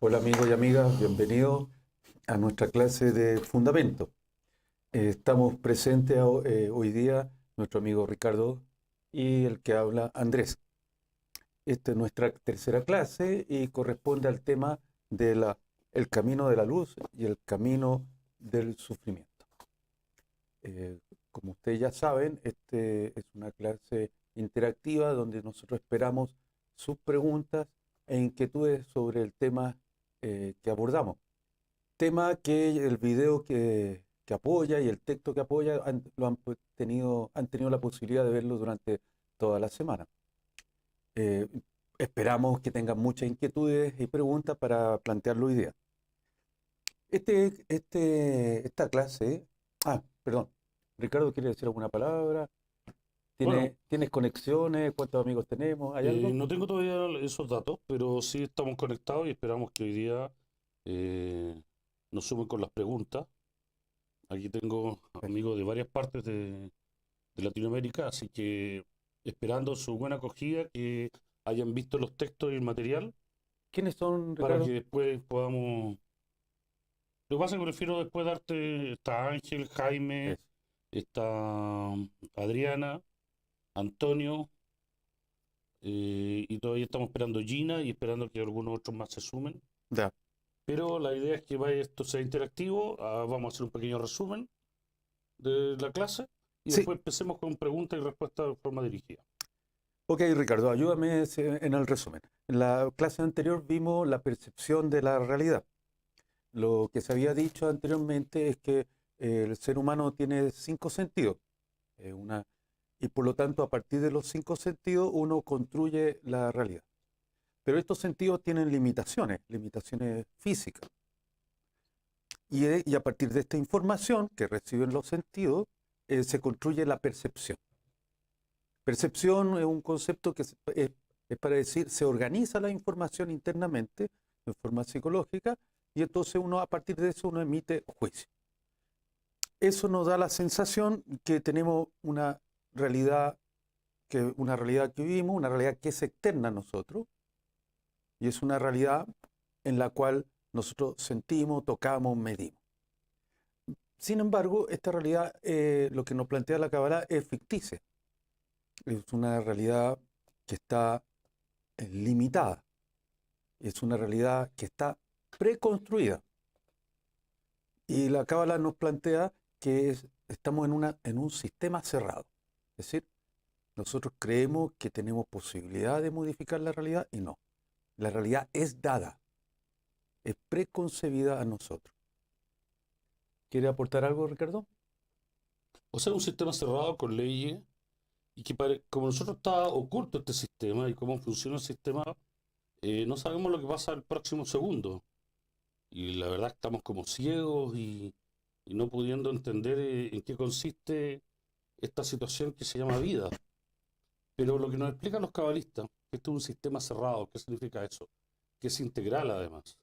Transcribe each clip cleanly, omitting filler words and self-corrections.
Hola amigos y amigas, bienvenidos a nuestra clase de Fundamento. Estamos presentes hoy día nuestro amigo Ricardo y el que habla Andrés. Esta es nuestra tercera clase y corresponde al tema de el camino de la luz y el camino del sufrimiento. Como ustedes ya saben, este es una clase interactiva donde nosotros esperamos sus preguntas e inquietudes sobre el tema que abordamos. Tema que el video que apoya y el texto que apoya lo han tenido la posibilidad de verlo durante toda la semana. Eh, Esperamos que tengan muchas inquietudes y preguntas para plantearlo hoy día. Esta clase, perdón, Ricardo quiere decir alguna palabra. Bueno, ¿Tienes conexiones? ¿Cuántos amigos tenemos? ¿Hay algo? no tengo todavía esos datos, pero sí estamos conectados y esperamos que hoy día eh, nos sumen con las preguntas. Aquí tengo amigos de varias partes de Latinoamérica, así que esperando su buena acogida, que hayan visto los textos y el material ¿Quiénes son, para Ricardo? que después podamos... Lo que pasa es que prefiero después darte, está Ángel, Jaime, Eso. está Adriana, Antonio. Y todavía estamos esperando Gina y esperando que algunos otros más se sumen. Ya. Pero la idea es que esto sea interactivo. Vamos a hacer un pequeño resumen de la clase y Sí. después empecemos con preguntas y respuestas de forma dirigida. Ok, Ricardo, ayúdame en el resumen. En la clase anterior vimos la percepción de la realidad. Lo que se había dicho anteriormente es que el ser humano tiene cinco sentidos, eh, una, y por lo tanto a partir de los cinco sentidos uno construye la realidad. Pero estos sentidos tienen limitaciones, limitaciones físicas. Y a partir de esta información que reciben los sentidos, se construye la percepción. Percepción es un concepto es para decir, se organiza la información internamente en forma psicológica y entonces uno a partir de eso uno emite juicio. Eso nos da la sensación que tenemos una realidad que vivimos, una realidad que es externa a nosotros y es una realidad en la cual nosotros sentimos, tocamos, medimos. Sin embargo, esta realidad, lo que nos plantea la Kabbalah es ficticia. Es una realidad que está limitada. Es una realidad que está preconstruida. Y la Cábala nos plantea que estamos en un sistema cerrado. Es decir, nosotros creemos que tenemos posibilidad de modificar la realidad y no. La realidad es dada, es preconcebida a nosotros. ¿Quiere aportar algo, Ricardo? O sea, un sistema cerrado con leyes y que como nosotros está oculto este sistema y cómo funciona el sistema, no sabemos lo que pasa el próximo segundo. Y la verdad estamos como ciegos y no pudiendo entender en qué consiste esta situación que se llama vida. Pero lo que nos explican los cabalistas, que esto es un sistema cerrado, ¿qué significa eso? Que es integral además.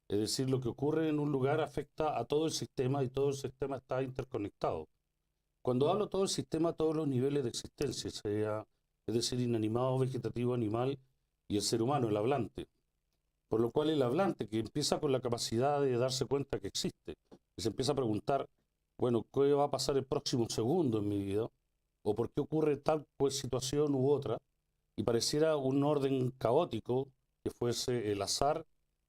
Es decir, lo que ocurre en un lugar afecta a todo el sistema y todo el sistema está interconectado. Cuando hablo todo el sistema, todos los niveles de existencia, sea, es decir, inanimado, vegetativo, animal y el ser humano, el hablante. Por lo cual el hablante que empieza con la capacidad de darse cuenta que existe, y se empieza a preguntar, bueno, ¿qué va a pasar el próximo segundo en mi vida? ¿O por qué ocurre tal pues, situación u otra? Y pareciera un orden caótico que fuese el azar,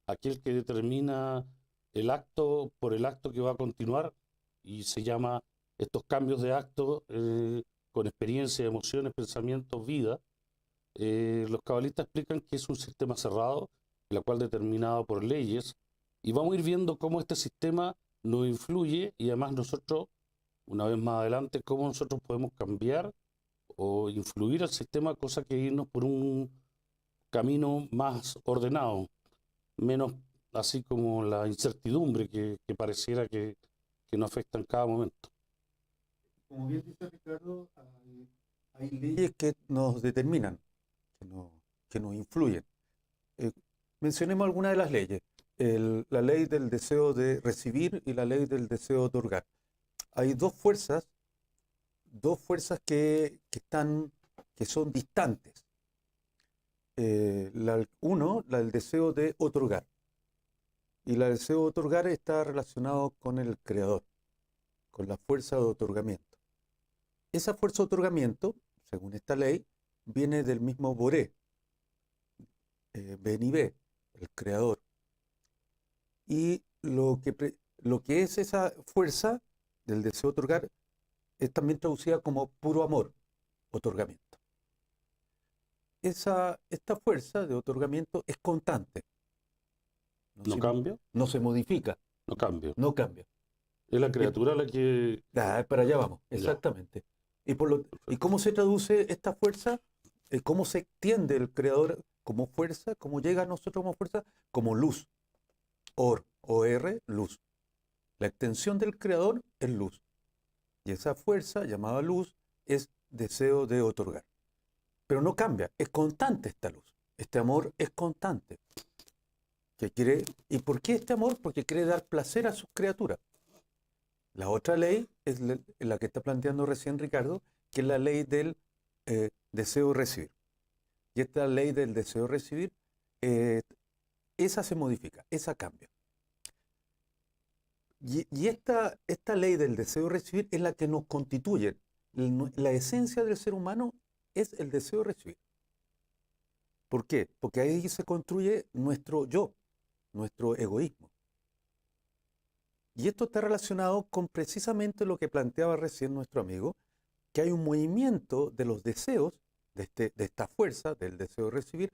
aquel que determina el acto por el acto que va a continuar y se llama estos cambios de acto con experiencia, emociones, pensamientos, vida. Los cabalistas explican que es un sistema cerrado, la cual determinado por leyes, y vamos a ir viendo cómo este sistema nos influye y además nosotros, una vez más adelante, cómo nosotros podemos cambiar o influir al sistema, cosa que irnos por un camino más ordenado, menos así como la incertidumbre que pareciera que nos afecta en cada momento. Como bien dice Ricardo, hay leyes que nos determinan, que nos, que nos influyen. Eh, Mencionemos algunas de las leyes. La ley del deseo de recibir y la ley del deseo de otorgar. Hay dos fuerzas que son distantes. Uno, la del deseo de otorgar. Y el deseo de otorgar está relacionado con el creador, con la fuerza de otorgamiento. Esa fuerza de otorgamiento, según esta ley, viene del mismo Boré, Benibé, el creador. Y lo que es esa fuerza del deseo de otorgar es también traducida como puro amor, otorgamiento. Esta fuerza de otorgamiento es constante. ¿No cambia? No se modifica, No cambia. no cambia. Es la criatura la que... Para allá vamos, Ya, exactamente. ¿Y perfecto. cómo se traduce esta fuerza? ¿Cómo se extiende el creador como fuerza? ¿Cómo llega a nosotros como fuerza? Como luz. O-R, luz. La extensión del creador es luz. Y esa fuerza, llamada luz, es deseo de otorgar. Pero no cambia, es constante esta luz. Este amor es constante. ¿Y por qué este amor? Porque quiere dar placer a sus criaturas. La otra ley es la que está planteando recién Ricardo, que es la ley del deseo de recibir. Y esta ley del deseo de recibir, esa se modifica, esa cambia. Y esta ley del deseo de recibir es la que nos constituye. La esencia del ser humano es el deseo de recibir. ¿Por qué? Porque ahí se construye nuestro yo, nuestro egoísmo. Y esto está relacionado con precisamente lo que planteaba recién nuestro amigo, que hay un movimiento de los deseos, de esta fuerza, del deseo de recibir,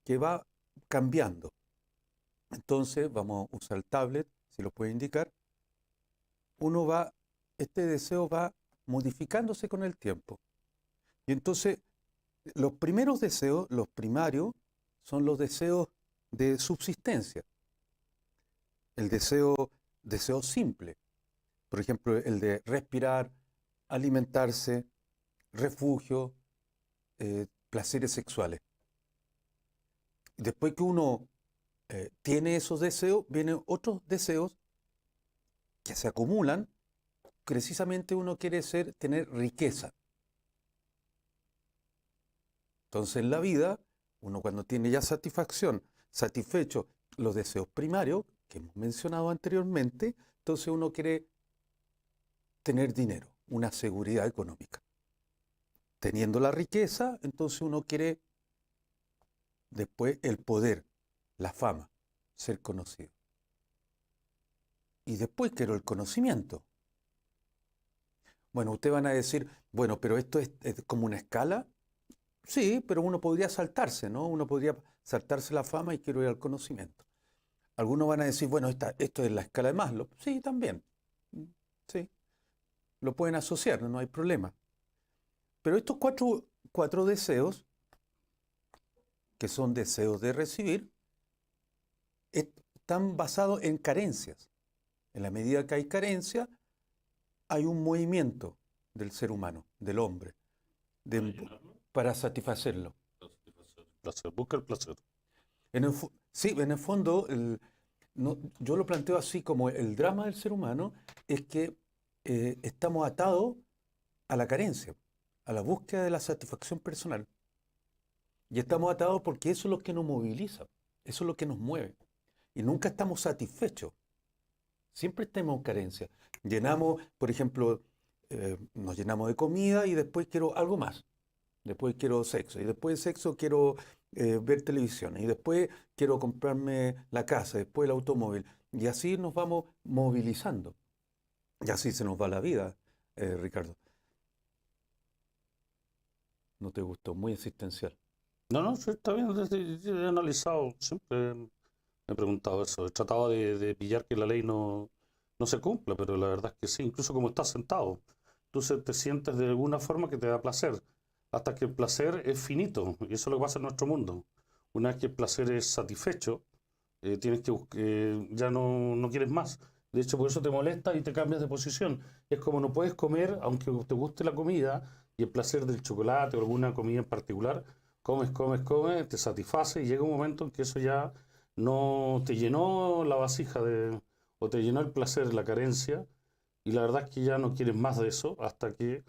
que va cambiando. Entonces, vamos a usar el tablet, si lo puede indicar. Este deseo va modificándose con el tiempo. Y entonces, los primeros deseos, los primarios, son los deseos de subsistencia. El deseo simple. Por ejemplo, el de respirar, alimentarse, refugio, placeres sexuales. Después que uno tiene esos deseos, vienen otros deseos que se acumulan. Precisamente uno quiere tener riqueza. Entonces en la vida, uno cuando tiene ya satisfecho los deseos primarios, que hemos mencionado anteriormente, entonces uno quiere tener dinero, una seguridad económica. Teniendo la riqueza, entonces uno quiere después el poder, la fama, ser conocido. Y después quiero el conocimiento. Bueno, ustedes van a decir, bueno, pero esto es como una escala. Sí, pero uno podría saltarse, ¿no? Uno podría saltarse la fama y quiero ir al conocimiento. Algunos van a decir, bueno, esto es la escala de Maslow. Sí, también. Sí, lo pueden asociar, no hay problema. Pero estos cuatro deseos, que son deseos de recibir, están basados en carencias. En la medida que hay carencia, hay un movimiento del ser humano, del hombre, para satisfacerlo. Placer, busca el placer. Sí, en el fondo, yo lo planteo así como el drama del ser humano es que estamos atados a la carencia, a la búsqueda de la satisfacción personal. Y estamos atados porque eso es lo que nos moviliza, eso es lo que nos mueve. Y nunca estamos satisfechos. Siempre tenemos carencia. Por ejemplo, nos llenamos de comida y después quiero algo más. Después quiero sexo. Y después de sexo quiero ver televisión. Y después quiero comprarme la casa, después el automóvil. Y así nos vamos movilizando. Y así se nos va la vida, Ricardo. ¿No te gustó? Muy existencial. No, sí, está bien. He analizado, siempre me he preguntado eso. He tratado de pillar que la ley no se cumpla, pero la verdad es que sí. Incluso como estás sentado, tú te sientes de alguna forma que te da placer, hasta que el placer es finito. Y eso es lo que pasa en nuestro mundo. Una vez que el placer es satisfecho, tienes que ya no quieres más. De hecho, por eso te molesta y te cambias de posición. Es como no puedes comer, aunque te guste la comida y el placer del chocolate o alguna comida en particular, comes, te satisface y llega un momento en que eso ya no te llenó la vasija o te llenó el placer, la carencia, y la verdad es que ya no quieres más de eso hasta que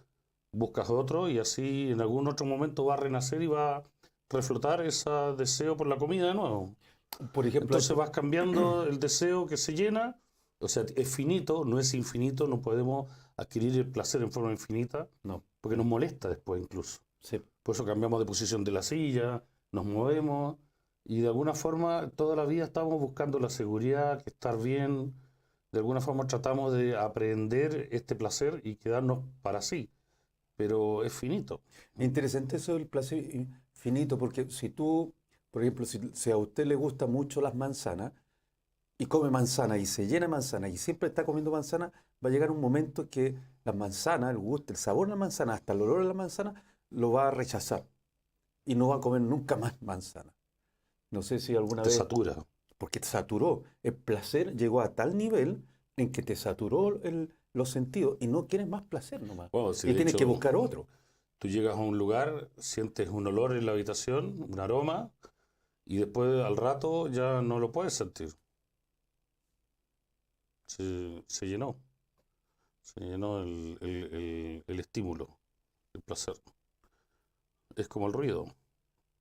buscas otro y así en algún otro momento va a renacer y va a reflotar ese deseo por la comida de nuevo. Por ejemplo, Entonces vas cambiando el deseo que se llena, o sea, es finito, no es infinito, no podemos adquirir el placer en forma infinita, no, porque nos molesta después incluso. sí. Por eso cambiamos de posición de la silla, nos movemos y de alguna forma toda la vida estamos buscando la seguridad, que estar bien. De alguna forma tratamos de aprender este placer y quedarnos para sí, pero es finito. Es interesante eso del placer infinito, porque si tú, por ejemplo, si a usted le gustan mucho las manzanas y come manzana y se llena de manzana y siempre está comiendo manzana, va a llegar un momento que las manzanas, el gusto, el sabor de la manzana, hasta el olor de la manzana, lo va a rechazar y no va a comer nunca más manzana. No sé si alguna Te vez, satura. porque te saturó, el placer llegó a tal nivel en que te saturó los sentidos y no quieres más placer nomás. Bueno, si Y de tienes que hecho buscar otro. tú llegas a un lugar, sientes un olor en la habitación, un aroma, y después al rato ya no lo puedes sentir. Se llenó. Se llenó el estímulo, el placer. Es como el ruido.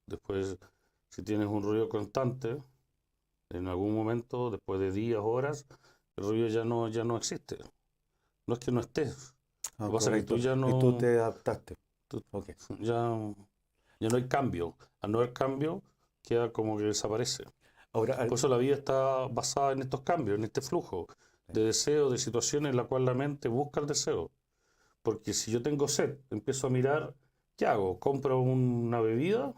Después, si tienes un ruido constante, en algún momento, después de días, horas, el ruido ya no existe. No es que no estés. Lo Ah, que pasa es que tú correcto. ya Y tú no, te adaptaste. tú- Ok. ya, ya no hay cambio. Al no haber cambio, queda como que desaparece. Ahora, Por eso la vida está basada en estos cambios, en este flujo de deseos, de situaciones en la cual la mente busca el deseo. Porque si yo tengo sed, empiezo a mirar, ¿qué hago? ¿Compro una bebida?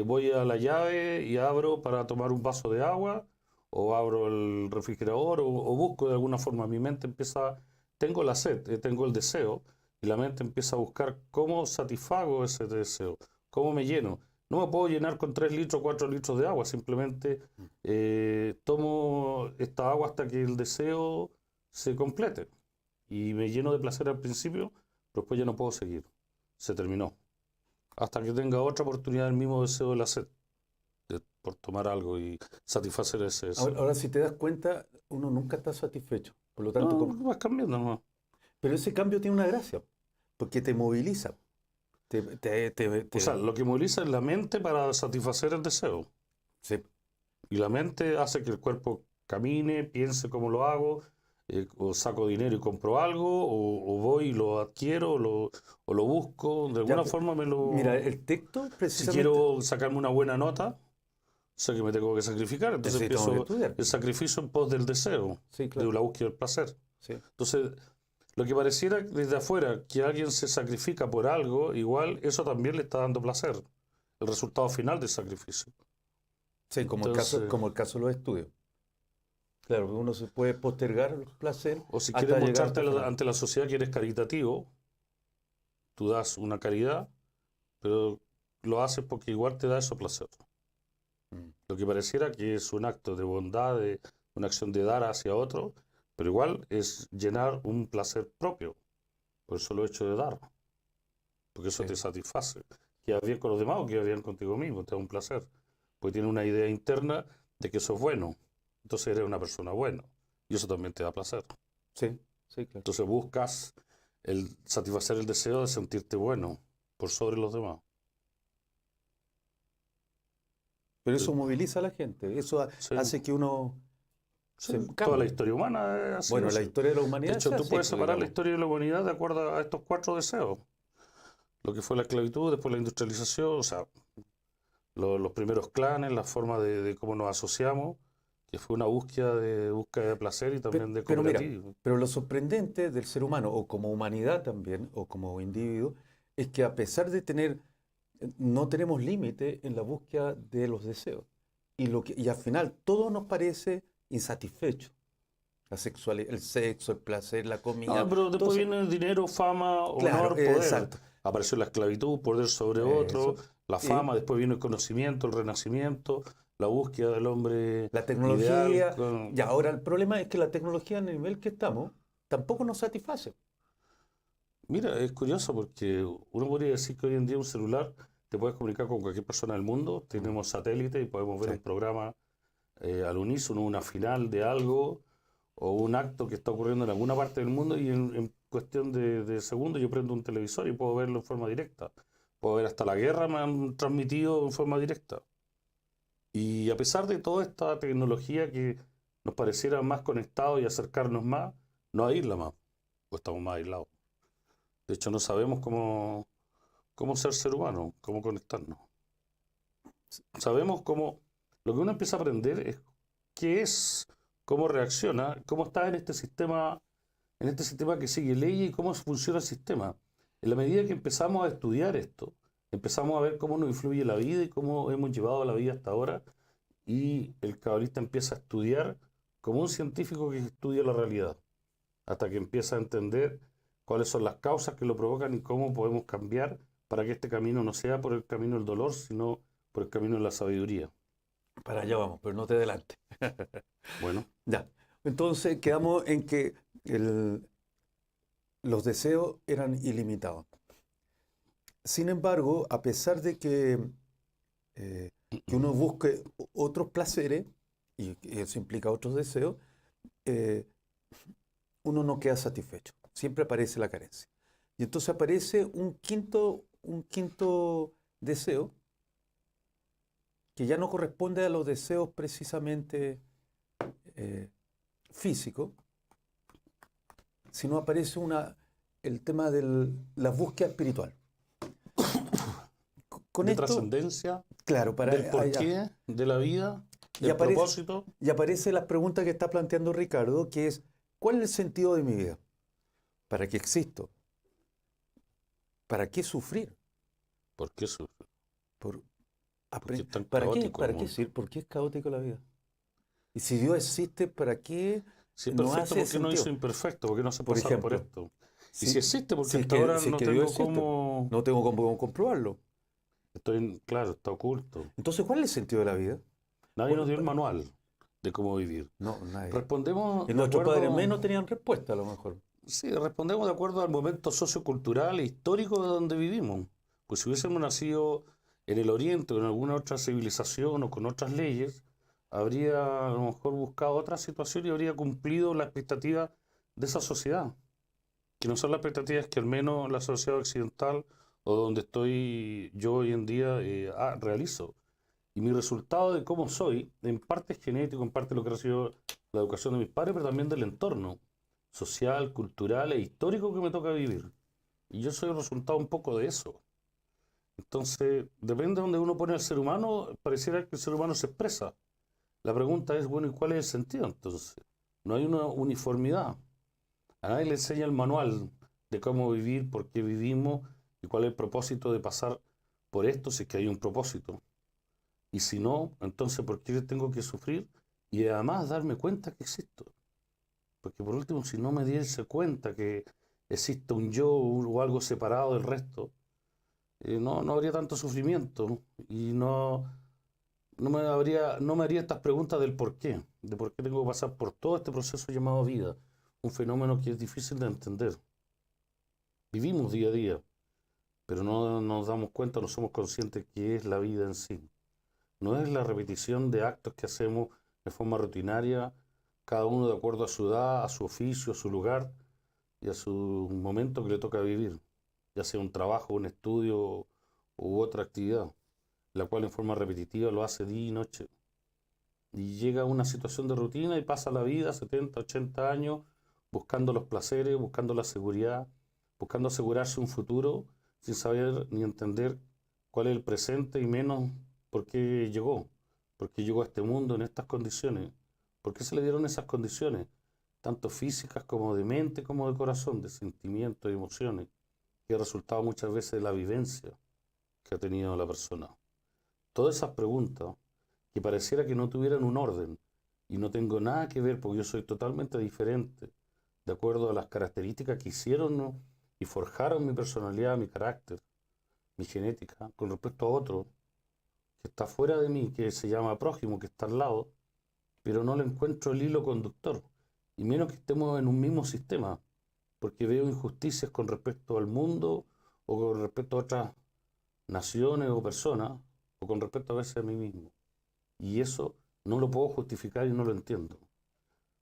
¿Voy a la llave y abro para tomar un vaso de agua? ¿O abro el refrigerador? ¿O busco de alguna forma? Mi mente empieza, tengo la sed, tengo el deseo, y la mente empieza a buscar cómo satisfago ese deseo, cómo me lleno. No me puedo llenar con 3 litros, 4 litros de agua, simplemente tomo esta agua hasta que el deseo se complete y me lleno de placer al principio, pero después ya no puedo seguir. Se terminó. Hasta que tenga otra oportunidad del mismo deseo de la sed, por tomar algo y satisfacer ese deseo. ahora, si te das cuenta, uno nunca está satisfecho. Por lo tanto, No, vas cambiando nomás. pero ese cambio tiene una gracia, porque te moviliza. Te, te, te, O sea, te- lo que moviliza es la mente para satisfacer el deseo. se- Y la mente hace que el cuerpo camine, piense cómo lo hago, o saco dinero y compro algo, o voy y lo adquiero, o lo busco, de ya, alguna forma me mira, lo... el texto Si precisamente quiero sacarme una buena nota, sé que me tengo que sacrificar, entonces necesitamos que empiezo estudiar. el sacrificio en pos del deseo, Sí, de claro. la búsqueda del placer. Sí, Entonces, lo que pareciera desde afuera que alguien se sacrifica por algo, igual eso también le está dando placer, el resultado final del sacrificio. sí, Entonces, como el caso de los estudios. Claro, uno se puede postergar el placer o si quieres hasta llegar mostrarte hasta el final. ante la sociedad que eres caritativo, tú das una caridad, pero lo haces porque igual te da eso placer. Mm, Lo que pareciera que es un acto de bondad, una acción de dar hacia otro, pero igual es llenar un placer propio, por el solo hecho de dar, porque eso sí, te satisface. Quedas bien con los demás o quedas bien contigo mismo, te da un placer, porque tienes una idea interna de que eso es bueno, entonces eres una persona buena, y eso también te da placer. sí, sí, claro. Entonces buscas el satisfacer el deseo de sentirte bueno por sobre los demás. Pero Sí, eso moviliza a la gente, eso sí, hace que uno sí. se Toda la cambie. historia humana ha sido Bueno, la así. historia de la De humanidad hecho, es tú así, puedes pues, separar la digamos. historia de la humanidad de acuerdo a estos 4 deseos. Lo que fue la esclavitud, después la industrialización, o sea, los primeros clanes, la forma de cómo nos asociamos, que fue una búsqueda de placer y también de Pero mira, cooperativo. pero lo sorprendente del ser humano, o como humanidad también, o como individuo, es que a pesar de tener, no tenemos límite en la búsqueda de los deseos. Y al final todo nos parece insatisfecho. La sexualidad, el sexo, el placer, la comida, No, pero todo después eso. viene el dinero, fama, Claro, honor, poder. exacto. Apareció la esclavitud, poder sobre otro, Eso. la Y fama, después vino el conocimiento, el renacimiento, la búsqueda del hombre la ideal. tecnología, y ahora el problema es que la tecnología en el nivel que estamos tampoco nos satisface. Mira, es curioso porque uno podría decir que hoy en día un celular te puedes comunicar con cualquier persona del mundo. Mm, Tenemos satélite y podemos ver un sí. programa al unísono, una final de algo o un acto que está ocurriendo en alguna parte del mundo y en cuestión de segundos yo prendo un televisor y puedo verlo en forma directa. Puedo ver hasta la guerra, me han transmitido en forma directa. Y a pesar de toda esta tecnología que nos pareciera más conectados y acercarnos más, no aísla más, o estamos más aislados. De hecho, no sabemos cómo ser humano, cómo conectarnos. Sabemos cómo, lo que uno empieza a aprender es qué es, cómo reacciona, cómo está en este sistema que sigue leyes y cómo funciona el sistema. En la medida que empezamos a estudiar esto, empezamos a ver cómo nos influye la vida y cómo hemos llevado la vida hasta ahora, y el cabalista empieza a estudiar como un científico que estudia la realidad, hasta que empieza a entender cuáles son las causas que lo provocan y cómo podemos cambiar para que este camino no sea por el camino del dolor, sino por el camino de la sabiduría. Para allá vamos, pero no te adelantes. Bueno, Ya. Entonces quedamos en que los deseos eran ilimitados. Sin embargo, a pesar de que uno busque otros placeres, y eso implica otros deseos, eh, uno no queda satisfecho. Siempre aparece la carencia. Y entonces aparece un quinto deseo que ya no corresponde a los deseos precisamente físicos, sino aparece el tema de la búsqueda espiritual. Con de esto, trascendencia, claro, del porqué de la vida, del propósito. y aparece la pregunta que está planteando Ricardo, que es, ¿cuál es el sentido de mi vida? ¿Para qué existo? ¿Para qué sufrir? ¿Por qué eso? Por, Porque es tan ¿Para qué, caótico para el qué mundo. decir? ¿Por qué es caótico la vida? Y si Dios existe, ¿para qué Si es no perfecto, hace ¿por qué no hizo sentido? imperfecto? ¿Por qué no se Por pasaron por ejemplo, esto? Y si existe, porque si es hasta ahora si es no que Dios tengo existe, cómo... no tengo cómo comprobarlo. Claro, está oculto. Entonces, ¿cuál es el sentido de la vida? Nadie nos dio el manual de cómo vivir. No, nadie. Respondemos Y de nuestros padres acuerdo, menos tenían respuesta, a lo mejor. sí, respondemos de acuerdo al momento sociocultural e histórico de donde vivimos. Pues si hubiésemos nacido en el Oriente o en alguna otra civilización o con otras leyes, habría a lo mejor buscado otra situación y habría cumplido la expectativa de esa sociedad, que no son las expectativas que al menos la sociedad occidental o donde estoy yo hoy en día realizo. Y mi resultado de cómo soy, en parte es genético, en parte lo que ha recibido la educación de mis padres, pero también del entorno social, cultural e histórico que me toca vivir. Y yo soy el resultado un poco de eso. Entonces, depende de donde uno pone al ser humano, pareciera que el ser humano se expresa. La pregunta es, bueno, ¿y cuál es el sentido entonces? No hay una uniformidad. A nadie le enseña el manual de cómo vivir, por qué vivimos y cuál es el propósito de pasar por esto, si es que hay un propósito. Y si no, entonces ¿por qué tengo que sufrir? Y además darme cuenta que existo. Porque por último, si no me diese cuenta que existe un yo o algo separado del resto, no habría tanto sufrimiento y no me haría estas preguntas del por qué, de por qué tengo que pasar por todo este proceso llamado vida, un fenómeno que es difícil de entender. Vivimos día a día, pero no nos damos cuenta, no somos conscientes que es la vida en sí. No es la repetición de actos que hacemos de forma rutinaria, cada uno de acuerdo a su edad, a su oficio, a su lugar y a su momento que le toca vivir, ya sea un trabajo, un estudio u otra actividad, la cual en forma repetitiva lo hace día y noche. Y llega a una situación de rutina y pasa la vida, 70, 80 años, buscando los placeres, buscando la seguridad, buscando asegurarse un futuro sin saber ni entender cuál es el presente y menos por qué llegó a este mundo en estas condiciones, por qué se le dieron esas condiciones, tanto físicas como de mente, como de corazón, de sentimientos y emociones, que es resultado muchas veces de la vivencia que ha tenido la persona. Todas esas preguntas que pareciera que no tuvieran un orden y no tengo nada que ver porque yo soy totalmente diferente, de acuerdo a las características que hicieron, ¿no?, y forjaron mi personalidad, mi carácter, mi genética, con respecto a otro que está fuera de mí, que se llama prójimo, que está al lado, pero no le encuentro el hilo conductor, y menos que estemos en un mismo sistema, porque veo injusticias con respecto al mundo o con respecto a otras naciones o personas, o con respecto a veces a mí mismo. Y eso no lo puedo justificar y no lo entiendo,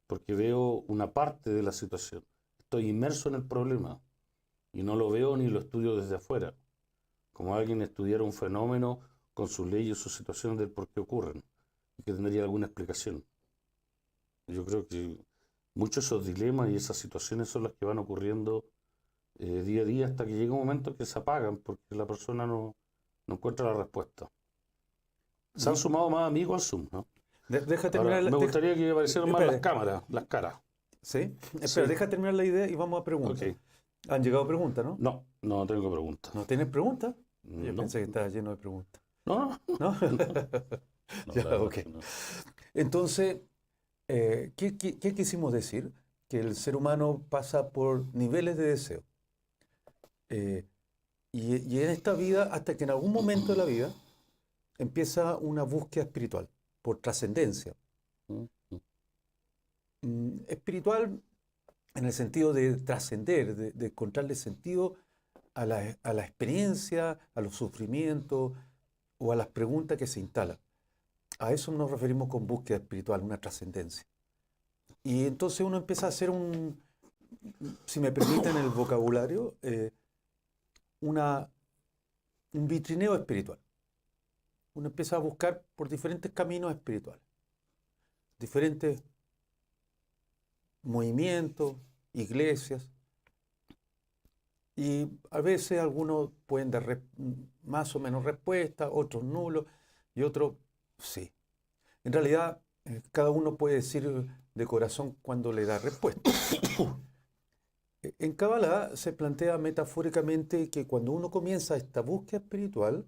porque veo una parte de la situación. Estoy inmerso en el problema y no lo veo ni lo estudio desde afuera, como alguien estudiara un fenómeno con sus leyes, sus situaciones del por qué ocurren. que tendría alguna explicación. Yo creo que muchos de esos dilemas y esas situaciones son las que van ocurriendo día a día hasta que llega un momento que se apagan porque la persona no encuentra la respuesta. Se han Y sumado más amigos al Zoom, ¿no? deja Ahora, terminar me gustaría que aparecieran más las espérate, cámaras, las caras. ¿sí? Espera, Sí, deja terminar la idea y vamos a ok. preguntas. Han llegado preguntas, ¿no? No, no tengo preguntas. ¿No tienes preguntas? Yo No, pensé que estaba lleno de preguntas. no, ¿No? no, Ya, la verdad ok. es que no. Entonces, ¿qué quisimos decir? Que el ser humano pasa por niveles de deseo. Eh, y en esta vida, hasta que en algún momento de la vida empieza una búsqueda espiritual, por trascendencia. Espiritual en el sentido de trascender, de encontrarle sentido a la experiencia, a los sufrimientos o a las preguntas que se instalan. A eso nos referimos con búsqueda espiritual, una trascendencia. Y entonces uno empieza a hacer si me permiten el vocabulario, un vitrineo espiritual. Uno empieza a buscar por diferentes caminos espirituales, diferentes movimientos, iglesias, y a veces algunos pueden dar más o menos respuesta, otros nulos y otros sí. En realidad, cada uno puede decir de corazón cuando le da respuesta. En Kabbalah se plantea metafóricamente que cuando uno comienza esta búsqueda espiritual,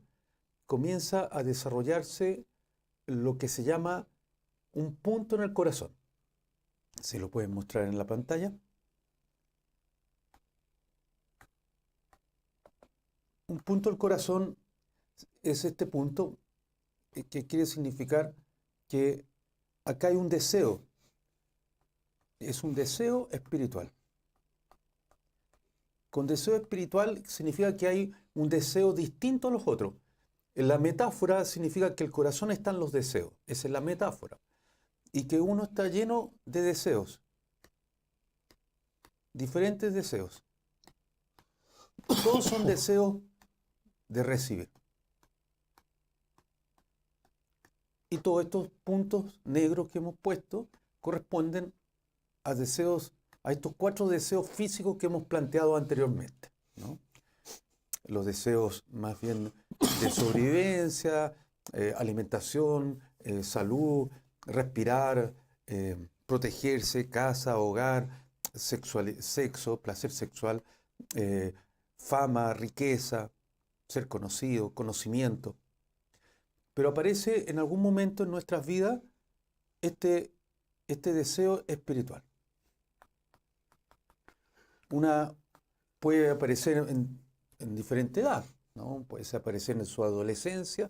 comienza a desarrollarse lo que se llama un punto en el corazón. ¿Se lo pueden mostrar en la pantalla? Un punto del corazón es este punto que quiere significar que acá hay un deseo. Es un deseo espiritual. Con deseo espiritual significa que hay un deseo distinto a los otros. En la metáfora significa que el corazón está en los deseos. Esa es la metáfora. Y que uno está lleno de deseos. Diferentes deseos. Todos son deseos de recibir. Y todos estos puntos negros que hemos puesto corresponden a deseos, a estos 4 deseos físicos que hemos planteado anteriormente, ¿no? Los deseos más bien de sobrevivencia, alimentación, salud, respirar, protegerse, casa, hogar, sexo, placer sexual, fama, riqueza, ser conocido, conocimiento. Pero aparece en algún momento en nuestras vidas este deseo espiritual. Puede aparecer en diferente edad, ¿no? Puede aparecer en su adolescencia,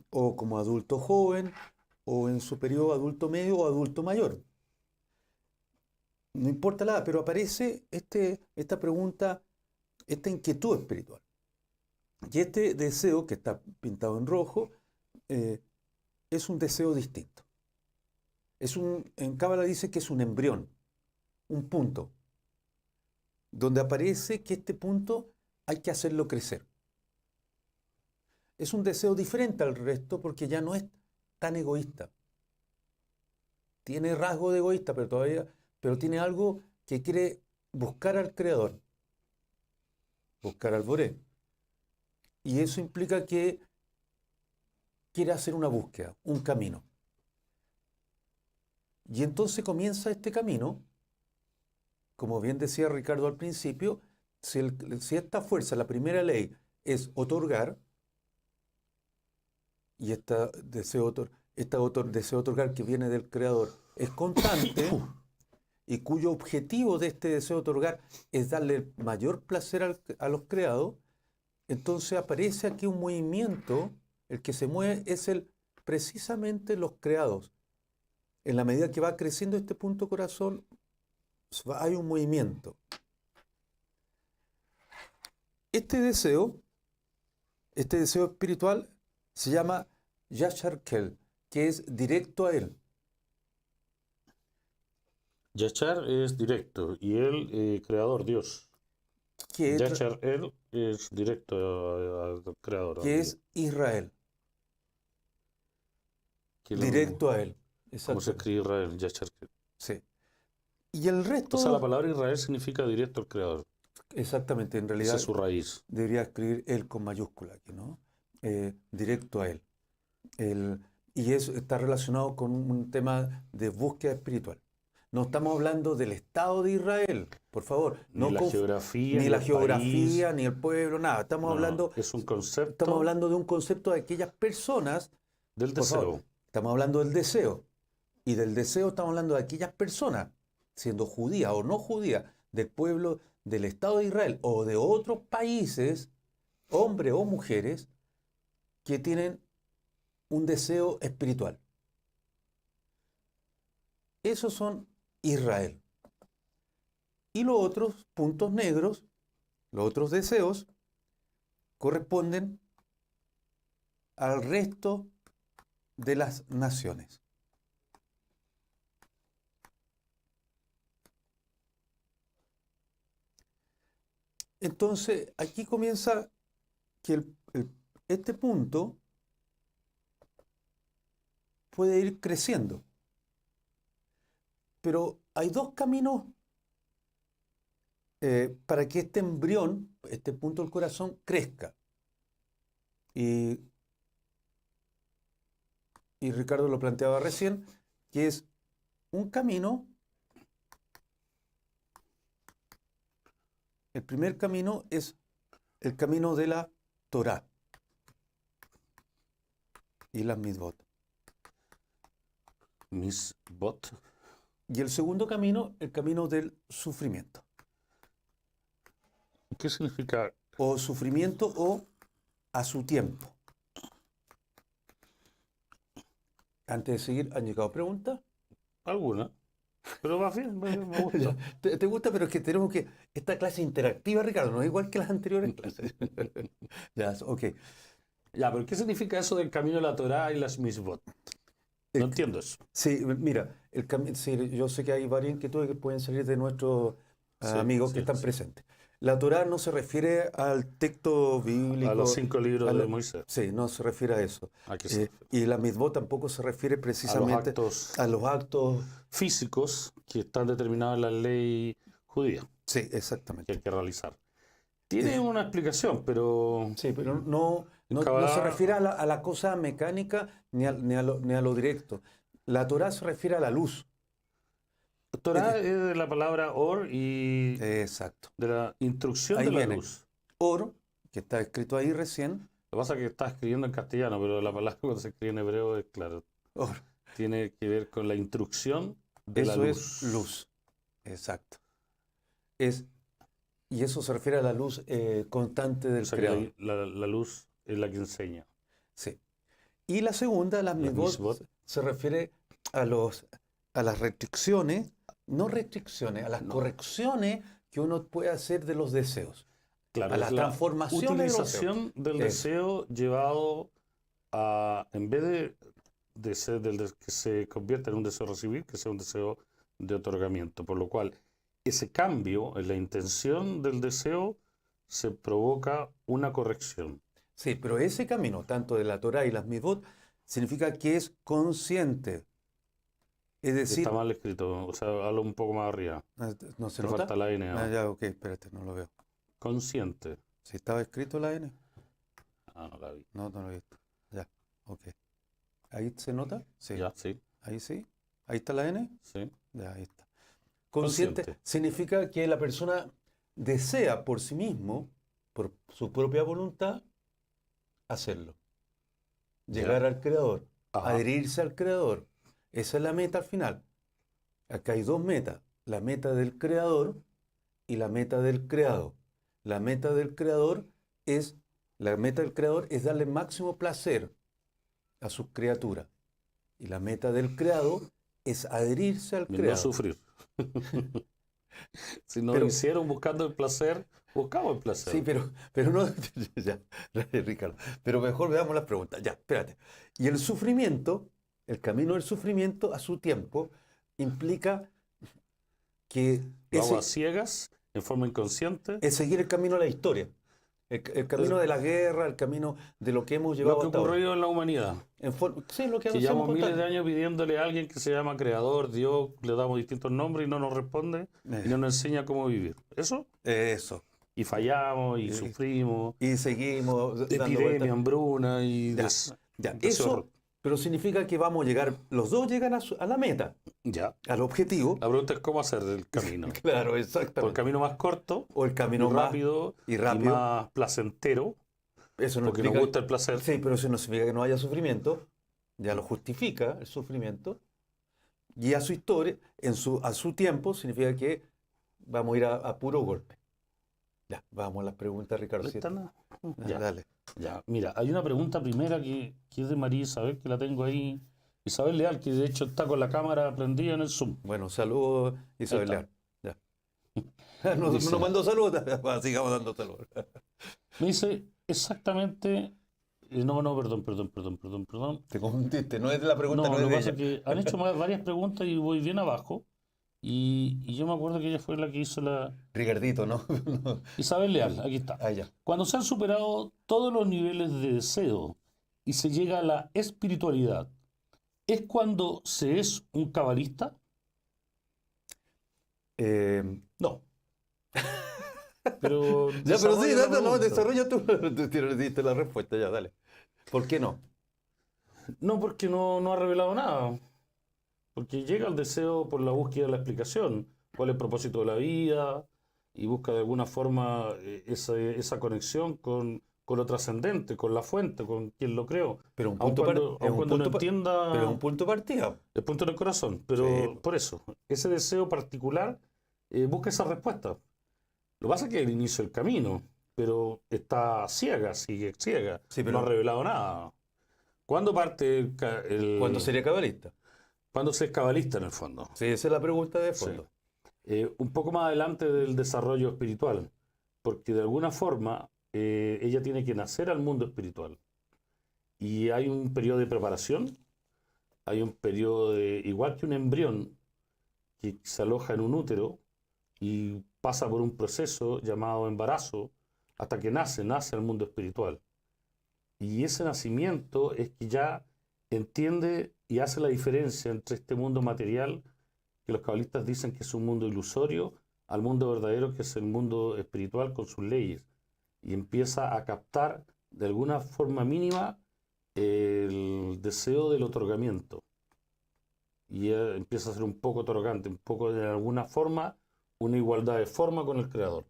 o como adulto joven, o en su periodo adulto medio o adulto mayor. No importa la edad, pero aparece esta pregunta, esta inquietud espiritual. Y este deseo, que está pintado en rojo, es un deseo distinto. En Cábala dice que es un embrión, un punto, donde aparece que este punto hay que hacerlo crecer. Es un deseo diferente al resto porque ya no es tan egoísta. Tiene rasgo de egoísta, pero tiene algo que quiere buscar al Creador, buscar al Boré. Y eso implica que quiere hacer una búsqueda, un camino. Y entonces comienza este camino, como bien decía Ricardo al principio, si esta fuerza, la primera ley, es otorgar, y este deseo otorgar que viene del Creador es constante, y cuyo objetivo de este deseo otorgar es darle mayor placer a los creados, entonces aparece aquí un movimiento, el que se mueve es precisamente los creados. En la medida que va creciendo este punto corazón, hay un movimiento. Este deseo espiritual se llama Yashar Kel, que es directo a él. Yachar es directo y él, creador, Dios. Que es, Yachar, él es directo al creador, a que Dios. es Israel. que Directo a él. como se Exacto. escribe Israel, Yashar. Sí. Y el resto, O sea, la palabra Israel significa directo al Creador. exactamente, en Esa realidad es su raíz. debería escribir él con mayúscula aquí, ¿no? Directo a él. El- y eso está relacionado con un tema de búsqueda espiritual. No estamos hablando del Estado de Israel, por favor. Ni No la conf- geografía, Ni ni la el país. geografía, ni el pueblo, nada. No, es un Estamos concepto hablando de un concepto de aquellas personas, del por favor, deseo. estamos hablando del deseo. Y del deseo estamos hablando de aquellas personas, siendo judías o no judías, del pueblo del Estado de Israel o de otros países, hombres o mujeres, que tienen un deseo espiritual. Esos son Israel. Y los otros puntos negros, los otros deseos, corresponden al resto de las naciones. Entonces, aquí comienza que este punto puede ir creciendo. Pero hay dos caminos para que este embrión, este punto del corazón, crezca. Y Ricardo lo planteaba recién, que es un camino. El primer camino es el camino de la Torá y las mitzvot. Misbot. Y el segundo camino, el camino del sufrimiento. ¿Qué significa? O sufrimiento o a su tiempo. Antes de seguir, ¿han llegado preguntas? Alguna. Pero va bien, me gusta. ¿Te gusta? Pero es que tenemos que... Esta clase interactiva, Ricardo, no es igual que las anteriores clases. Ya, ok. Ya, pero ¿qué significa eso del camino de la Torá y las misbot? No entiendo eso. Sí, mira, sí, yo sé que hay varias inquietudes que pueden salir de nuestros Sí, amigos sí, que están sí. presentes. La Torá no se refiere al texto bíblico. A los 5 libros a de lo- Moisés. Sí, no se refiere a eso. ¿A qué se refiere? Y la mitzvot tampoco se refiere A los precisamente actos a los actos. físicos que están determinados en la ley judía Sí, que exactamente. hay que realizar. Tiene una explicación, pero Sí, pero no se Kabbalah- refiere a la cosa mecánica ni a lo directo. La Torá se refiere a la luz. Torah es de la palabra or y Exacto. de la instrucción Ahí de la viene. luz. Or, que está escrito ahí recién. Lo que pasa es que está escribiendo en castellano, pero la palabra cuando se escribe en hebreo es claro. Or. Tiene que ver con la instrucción de la Eso luz. es luz. Exacto. Y eso se refiere a la luz constante O del sea Creador. que la luz es la que enseña. Sí. Y la segunda, las Las mitzvot, mitzvot. se refiere a las restricciones, no restricciones, a las No. correcciones que uno puede hacer de los deseos. Claro, A la es la transformación de los utilización del Eso. deseo llevado a, en vez de ser que se convierta en un deseo recibir, que sea un deseo de otorgamiento. Por lo cual, ese cambio en la intención del deseo se provoca una corrección. Sí, pero ese camino, tanto de la Torá y las mitzvot, significa que es consciente. Es decir, Está mal escrito, o sea, hablo un poco más arriba. ¿no se Te nota? falta la N. Ah, ya, ok, espérate, no lo veo. Consciente. ¿Si estaba escrito la N? Ah, no la vi. No, no lo he visto. Ya, ok. ¿Ahí se nota? Sí. Ya, sí, Ahí sí. ¿Ahí está la N? sí. Ya, ahí está. Consciente Consciente. significa que la persona desea por sí mismo, por su propia voluntad, hacerlo. Llegar Ya. al Creador, Ajá. adherirse al Creador. Esa es la meta al final. Acá hay dos metas. La meta del Creador y la meta del creado. La meta del Creador es darle máximo placer a sus criaturas. Y la meta del creado es adherirse al Y no creado. sufrir. Si no Pero- hicieron buscando el placer, buscamos el placer. Sí, pero no. Ya, Ricardo. Pero mejor veamos las preguntas. Ya, espérate. Y el sufrimiento, el camino del sufrimiento a su tiempo, implica que Lo hago a ciegas, en forma inconsciente. es seguir el camino de la historia. El camino de la guerra, el camino de lo que hemos Lo llevado que hasta ahora. ocurrió en la humanidad. Sí, lo que Que hacemos llevamos miles de constante. años pidiéndole a alguien que se llama creador, Dios, le damos distintos nombres y no nos responde y no nos enseña cómo vivir. ¿Eso? Eso. Y fallamos y Y, sufrimos, y seguimos dando epidemia, vueltas. hambruna y Ya, ya. Eso, pero significa que vamos a llegar, los dos llegan a la meta, Ya. al objetivo. La pregunta es cómo hacer el camino. Claro, Por el exactamente. camino más corto, O el y camino más rápido, y y rápido. más placentero, Eso no porque nos significa, gusta el placer. sí, pero eso no significa que no haya sufrimiento. Ya lo justifica el sufrimiento. Y a su historia, a su tiempo, significa que vamos a ir a puro golpe. Ya, vamos a las preguntas, Ricardo. ¿Está nada? Ya. Dale. Ya, mira, hay una pregunta primera que es de María Isabel, que la tengo ahí. Isabel Leal, que de hecho está con la cámara prendida en el Zoom. Bueno, saludos, Isabel Ahí Leal. Ya. No Dice- mandó saludos, sigamos dando saludos. Me dice exactamente. Perdón. Te confundiste, no es la pregunta, no No, es lo que de pasa ella. es que han hecho varias preguntas y voy bien abajo. Y yo me acuerdo que ella fue la que hizo la. Ricardito, ¿no? No. Isabel Leal, aquí está. Ah, ya. Cuando se han superado todos los niveles de deseo y se llega a la espiritualidad, ¿es cuando se es un cabalista? No. Pero Ya, pero sí, desarrolla la no, pregunta. desarrolla tú, tú diste la respuesta, ya, dale. ¿Por qué no? No, porque no ha revelado nada. Porque llega al deseo por la búsqueda de la explicación. ¿Cuál es el propósito de la vida? Y busca de alguna forma esa conexión con lo trascendente, con la fuente, con quien lo creó. Pero un Aun punto, cuando, es aun un cuando no punto, entienda pero es un punto de partida. el punto del corazón. Pero Sí. por eso, ese deseo particular busca esa respuesta. Lo que pasa es que es el inicio del camino, pero está ciega, sigue ciega. Sí, No pero ha revelado nada. ¿Cuándo parte ¿cuándo sería cabalista? ¿Cuándo se es cabalista en el fondo? Sí, esa es la pregunta de Sí. fondo. Un poco más adelante del desarrollo espiritual, porque de alguna forma ella tiene que nacer al mundo espiritual. Y hay un periodo de preparación, hay un periodo igual que un embrión que se aloja en un útero y pasa por un proceso llamado embarazo hasta que nace al mundo espiritual. Y ese nacimiento es que ya entiende y hace la diferencia entre este mundo material, que los cabalistas dicen que es un mundo ilusorio, al mundo verdadero, que es el mundo espiritual con sus leyes. Y empieza a captar de alguna forma mínima el deseo del otorgamiento. Y empieza a ser un poco otorgante, un poco de alguna forma una igualdad de forma con el Creador.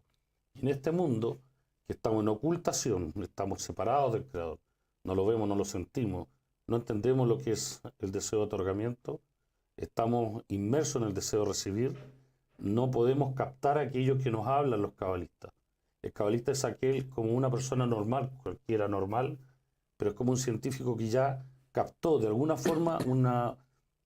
Y en este mundo, que estamos en ocultación, estamos separados del Creador, no lo vemos, no lo sentimos, no entendemos lo que es el deseo de otorgamiento, estamos inmersos en el deseo de recibir, no podemos captar aquello que nos hablan los cabalistas. El cabalista es aquel como una persona normal, cualquiera normal, pero es como un científico que ya captó de alguna forma una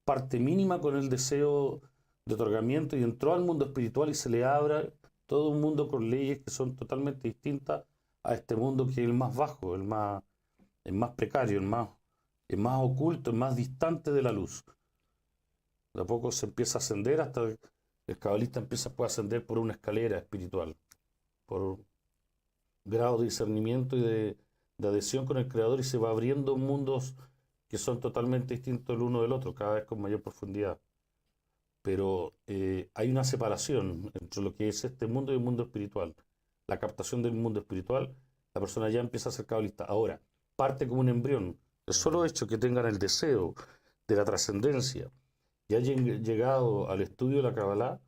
parte mínima con el deseo de otorgamiento y entró al mundo espiritual y se le abre todo un mundo con leyes que son totalmente distintas a este mundo que es el más bajo, el más precario, el más oculto, el más distante de la luz. De a poco se empieza a ascender hasta el cabalista puede ascender por una escalera espiritual, por grado de discernimiento y de adhesión con el Creador, y se va abriendo mundos que son totalmente distintos el uno del otro, cada vez con mayor profundidad. Pero hay una separación entre lo que es este mundo y el mundo espiritual. La captación del mundo espiritual, la persona ya empieza a ser cabalista. Ahora, parte como un embrión. El solo hecho que tengan el deseo de la trascendencia y hayan llegado al estudio de la Kabbalah,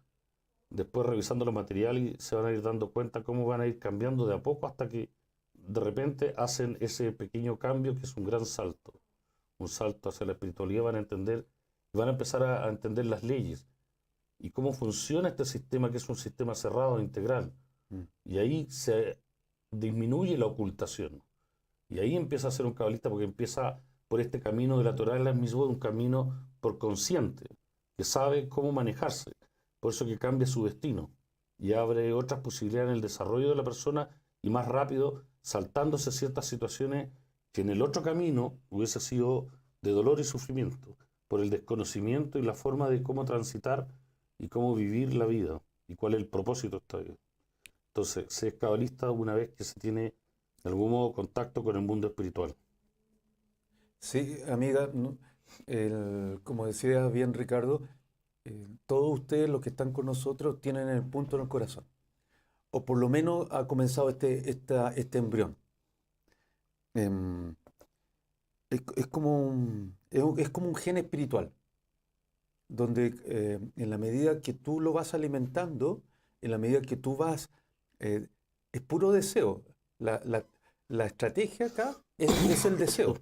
después revisando los materiales, se van a ir dando cuenta cómo van a ir cambiando de a poco hasta que de repente hacen ese pequeño cambio que es un gran salto. Un salto hacia la espiritualidad, van a entender, van a empezar a entender las leyes y cómo funciona este sistema, que es un sistema cerrado e integral. Y ahí se disminuye la ocultación. Y ahí empieza a ser un cabalista, porque empieza por este camino de la Torah y la Mitzvot, un camino por consciente, que sabe cómo manejarse. Por eso que cambia su destino y abre otras posibilidades en el desarrollo de la persona y más rápido, saltándose ciertas situaciones que en el otro camino hubiese sido de dolor y sufrimiento, por el desconocimiento y la forma de cómo transitar y cómo vivir la vida y cuál es el propósito de esta vida. Entonces, se es cabalista una vez que se tiene de algún modo contacto con el mundo espiritual. Sí, amiga, como decía bien Ricardo, todos ustedes los que están con nosotros tienen el punto en el corazón, o por lo menos ha comenzado este embrión. Em, es como un gen espiritual, donde en la medida que tú lo vas alimentando, en la medida que tú vas, eh, es puro deseo. La estrategia acá es el deseo.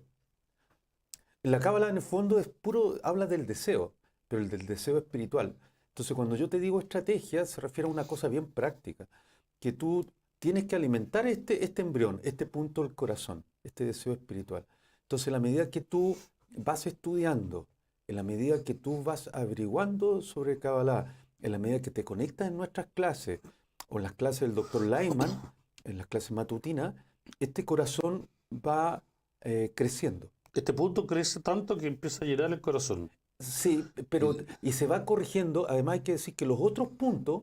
La cábala en el fondo es puro, habla del deseo, pero el del deseo espiritual. Entonces cuando yo te digo estrategia, se refiere a una cosa bien práctica, que tú tienes que alimentar este embrión, este punto del corazón, este deseo espiritual. Entonces, en la medida que tú vas estudiando, en la medida que tú vas averiguando sobre Kabbalah, en la medida que te conectas en nuestras clases o en las clases del doctor Lyman, en las clases matutinas, este corazón va creciendo. Este punto crece tanto que empieza a llenar el corazón. Sí, pero y se va corrigiendo. Además hay que decir que los otros puntos,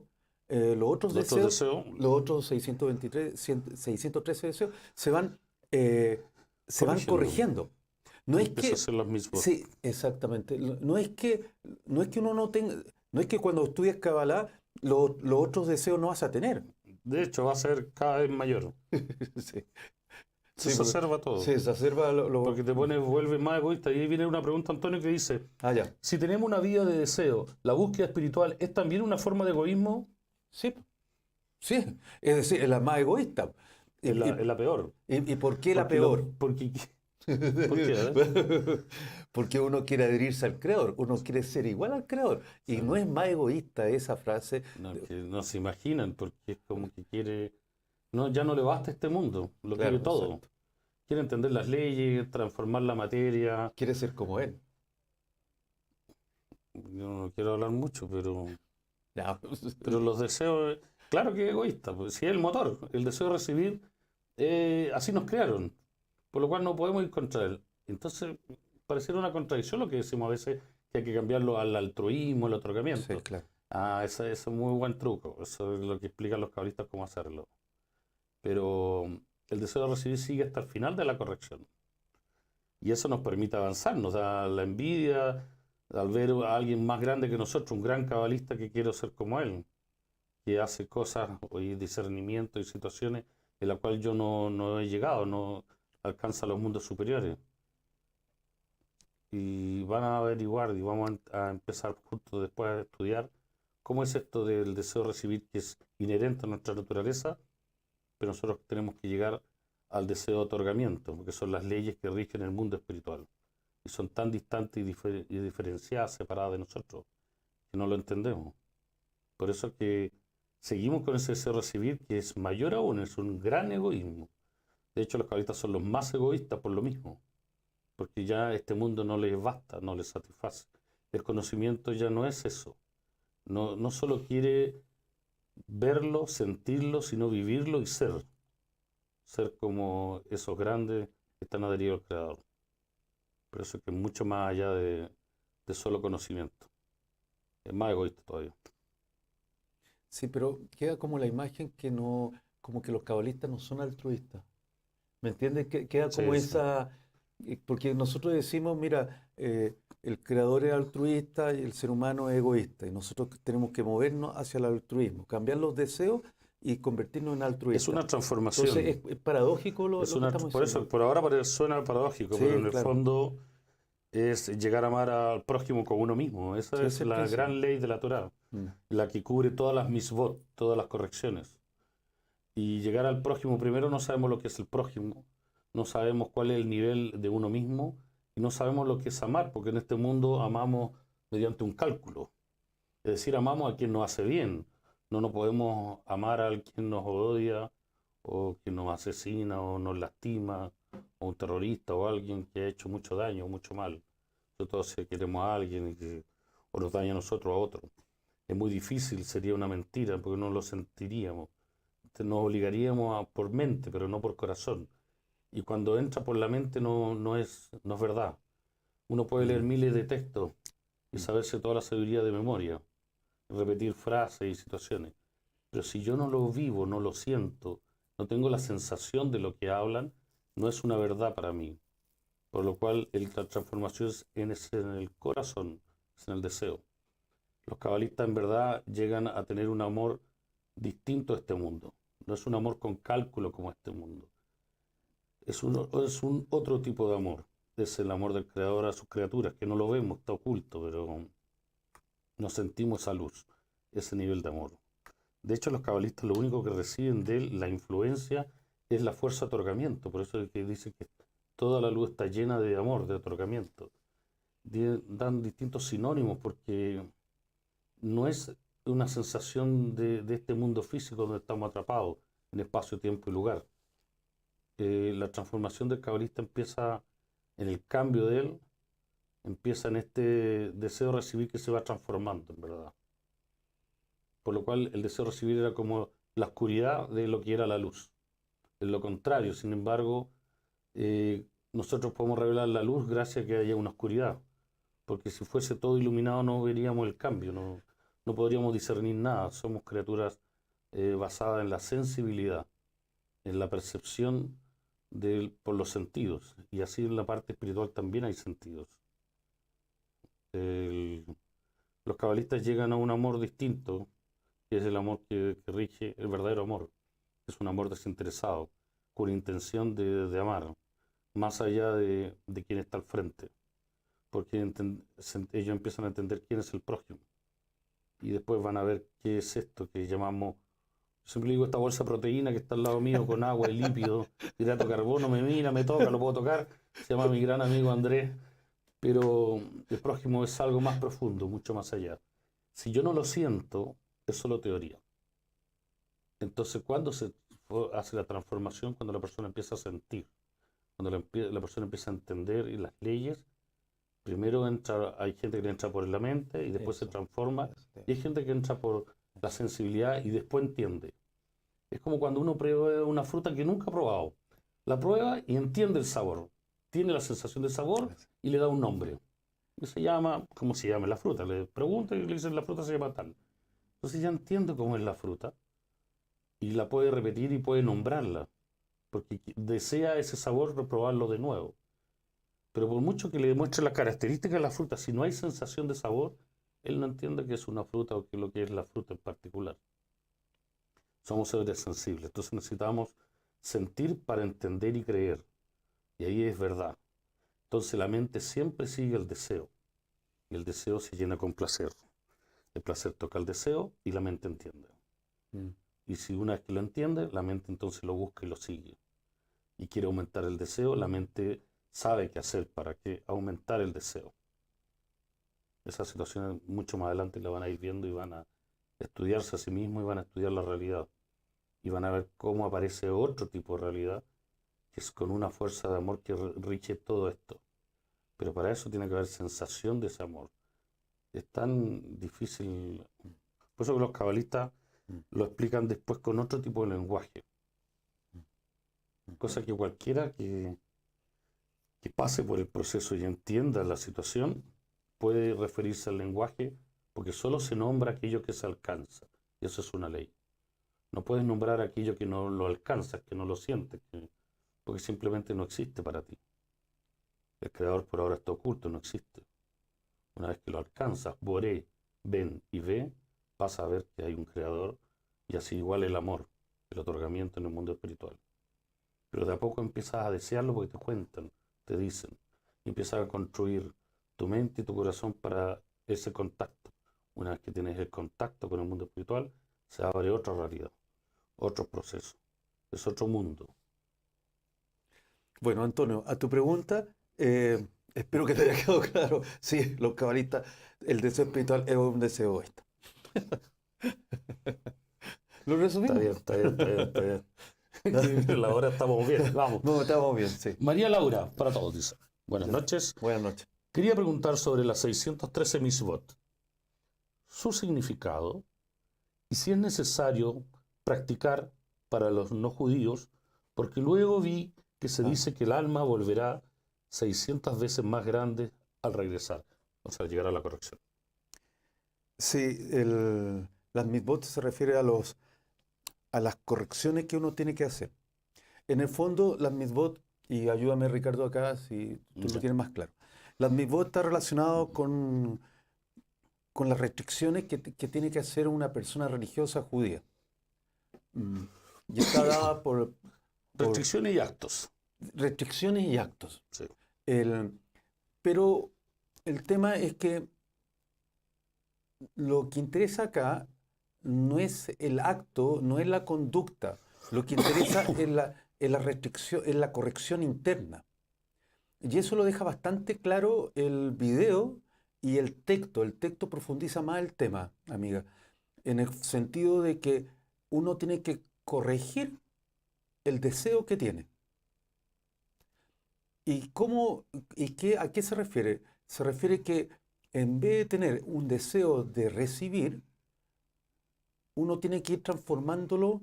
los otros Los otros deseos, deseos los otros 623, 613 deseos, se van corrigiendo. corrigiendo. No es Empieza que, a hacer las mismas. sí, exactamente. No es que uno no tenga, no es que cuando estudias Kabbalah los otros deseos no vas a tener. De hecho, va a ser cada vez mayor. Sí, Se sí, porque exacerba todo. se exacerba Porque te vuelves más egoísta. Y ahí viene una pregunta, Antonio, que dice, Ah, ya. si tenemos una vida de deseo, ¿la búsqueda espiritual es también una forma de egoísmo? Sí, sí. Es decir, es la más egoísta. Y, Es la peor. y por qué la Porque peor? porque, ¿por qué? Porque uno quiere adherirse al creador, uno quiere ser igual al creador. Y Sí. no es más egoísta esa frase. No, que no se imaginan, porque es como que quiere... No, ya no le basta este mundo, lo Claro, quiere todo. exacto. Quiere entender las leyes, transformar la materia. Quiere ser como él. Yo no quiero hablar mucho, Ya. pero los deseos, claro que es egoísta, pues, si es el motor, el deseo de recibir, así nos crearon, por lo cual no podemos ir contra él. Entonces, pareciera una contradicción lo que decimos a veces, que hay que cambiarlo al altruismo, al Sí, otorgamiento. claro. Ese es un muy buen truco, eso es lo que explican los cabalistas cómo hacerlo. Pero el deseo de recibir sigue hasta el final de la corrección. Y eso nos permite avanzar, nos da la envidia al ver a alguien más grande que nosotros, un gran cabalista que quiero ser como él, que hace cosas y discernimiento y situaciones en las cuales yo no he llegado, no alcanza los mundos superiores. Y van a averiguar y vamos a empezar justo después a estudiar cómo es esto del deseo de recibir, que es inherente a nuestra naturaleza, pero nosotros tenemos que llegar al deseo de otorgamiento, porque son las leyes que rigen el mundo espiritual. Y son tan distantes y diferenciadas, separadas de nosotros, que no lo entendemos. Por eso es que seguimos con ese deseo de recibir, que es mayor aún, es un gran egoísmo. De hecho, los cabalistas son los más egoístas por lo mismo, porque ya este mundo no les basta, no les satisface. El conocimiento ya no es eso. No solo quiere verlo, sentirlo, sino vivirlo y ser. Ser como esos grandes que están adheridos al Creador. Por eso es que es mucho más allá de solo conocimiento. Es más egoísta todavía. Sí, pero queda como la imagen que no, como que los cabalistas no son altruistas. ¿Me entiendes? Queda como Sí, sí. esa, porque nosotros decimos, mira, el creador es altruista y el ser humano es egoísta, y nosotros tenemos que movernos hacia el altruismo, cambiar los deseos y convertirnos en Es altruistas. una Entonces transformación. es paradójico lo que estamos Por eso, diciendo. por ahora suena paradójico, pero Sí, en el claro. fondo es llegar a amar al prójimo como uno mismo. Esa Sí, es ese es el la principio. gran ley de la Torá, Mm. la que cubre todas las misbot, todas las correcciones. Y llegar al prójimo primero, no sabemos lo que es el prójimo, no sabemos cuál es el nivel de uno mismo y no sabemos lo que es amar, porque en este mundo amamos mediante un cálculo. Es decir, amamos a quien nos hace bien. No nos podemos amar a quien nos odia o quien nos asesina o nos lastima o un terrorista o alguien que ha hecho mucho daño o mucho mal. Sobre todo si queremos a alguien o nos daña a nosotros o a otro. Es muy difícil, sería una mentira porque no lo sentiríamos. Nos obligaríamos por mente, pero no por corazón. Y cuando entra por la mente no es verdad. Uno puede leer Mm. miles de textos y Mm. saberse toda la sabiduría de memoria, repetir frases y situaciones. Pero si yo no lo vivo, no lo siento, no tengo la sensación de lo que hablan, no es una verdad para mí. Por lo cual la transformación es en el corazón, es en el deseo. Los cabalistas en verdad llegan a tener un amor distinto a este mundo. No es un amor con cálculo como este mundo. Es un otro tipo de amor. Es el amor del Creador a sus criaturas, que no lo vemos, está oculto, pero nos sentimos esa luz, ese nivel de amor. De hecho, los cabalistas lo único que reciben de él, la influencia, es la fuerza de otorgamiento. Por eso es que dice que toda la luz está llena de amor, de otorgamiento. Dan distintos sinónimos porque no es una sensación de este mundo físico donde estamos atrapados en espacio, tiempo y lugar. La transformación del cabalista empieza en el cambio de él, empieza en este deseo de recibir que se va transformando, en verdad. Por lo cual el deseo de recibir era como la oscuridad de lo que era la luz. Es lo contrario, sin embargo, nosotros podemos revelar la luz gracias a que haya una oscuridad. Porque si fuese todo iluminado no veríamos el cambio, no podríamos discernir nada. Somos criaturas basadas en la sensibilidad, en la percepción por los sentidos. Y así en la parte espiritual también hay sentidos. Los cabalistas llegan a un amor distinto, que es el amor que rige el verdadero amor. Es un amor desinteresado, con intención de amar, más allá de quien está al frente. Porque ellos empiezan a entender quién es el prójimo. Y después van a ver qué es esto que llamamos, yo siempre digo, esta bolsa de proteína que está al lado mío con agua y lípido, hidrato de carbono, me mira, me toca, lo puedo tocar, se llama mi gran amigo Andrés, pero el prójimo es algo más profundo, mucho más allá. Si yo no lo siento, es solo teoría. Entonces, ¿cuándo se hace la transformación? Cuando la persona empieza a sentir, cuando la persona empieza a entender las leyes. Primero hay gente que entra por la mente y después se transforma. Y hay gente que entra por la sensibilidad y después entiende. Es como cuando uno prueba una fruta que nunca ha probado. La prueba y entiende el sabor. Tiene la sensación de sabor y le da un nombre. Y se llama, ¿cómo se llama la fruta? Le pregunta y le dicen la fruta se llama tal. Entonces ya entiende cómo es la fruta y la puede repetir y puede nombrarla. Porque desea ese sabor reprobarlo de nuevo. Pero por mucho que le demuestre las características de la fruta, si no hay sensación de sabor, él no entiende que es una fruta o que lo que es la fruta en particular. Somos seres sensibles, entonces necesitamos sentir para entender y creer. Y ahí es verdad. Entonces la mente siempre sigue el deseo. Y el deseo se llena con placer. El placer toca el deseo y la mente entiende. Y si una vez que lo entiende, la mente entonces lo busca y lo sigue. Y quiere aumentar el deseo, la mente sabe qué hacer para aumentar el deseo. Esas situaciones mucho más adelante la van a ir viendo y van a estudiarse a sí mismos y van a estudiar la realidad. Y van a ver cómo aparece otro tipo de realidad, que es con una fuerza de amor que rige todo esto. Pero para eso tiene que haber sensación de ese amor. Es tan difícil. Por eso que los cabalistas lo explican después con otro tipo de lenguaje. Cosa que cualquiera que pase por el proceso y entienda la situación, puede referirse al lenguaje, porque solo se nombra aquello que se alcanza, y eso es una ley. No puedes nombrar aquello que no lo alcanzas, que no lo sientes, porque simplemente no existe para ti. El creador por ahora está oculto, no existe. Una vez que lo alcanzas, boré, ven y ve, vas a ver que hay un creador, y así igual el amor, el otorgamiento en el mundo espiritual. Pero de a poco empiezas a desearlo porque te cuentan, te dicen, y empiezas a construir tu mente y tu corazón para ese contacto. Una vez que tienes el contacto con el mundo espiritual, se abre otra realidad, otro proceso, es otro mundo. Bueno, Antonio, a tu pregunta, espero que te haya quedado claro. Sí, los cabalistas, el deseo espiritual es un deseo egoísta. ¿Lo resumimos? Está bien. La hora estamos bien, vamos. No, estamos bien, sí. María Laura, para todos, dice. Buenas noches. Buenas noches. Quería preguntar sobre las 613 Mitzvot, su significado y si es necesario practicar para los no judíos, porque luego vi que se dice que el alma volverá 600 veces más grande al regresar, o sea, al llegar a la corrección. Sí, las mitzvot se refiere a los a las correcciones que uno tiene que hacer. En el fondo, las mitzvot, y ayúdame Ricardo acá si tú lo Ya. tienes más claro, las mitzvot está relacionado con las restricciones que tiene que hacer una persona religiosa judía. Mm, Y está dada por Restricciones y actos. restricciones y actos. Sí. Pero el tema es que lo que interesa acá no es el acto, no es la conducta. Lo que interesa es la restricción, es la corrección interna. Y eso lo deja bastante claro el video y el texto. El texto profundiza más el tema, amiga, en el sentido de que uno tiene que corregir el deseo que tiene. ¿Y cómo, a qué se refiere? Se refiere que en vez de tener un deseo de recibir, uno tiene que ir transformándolo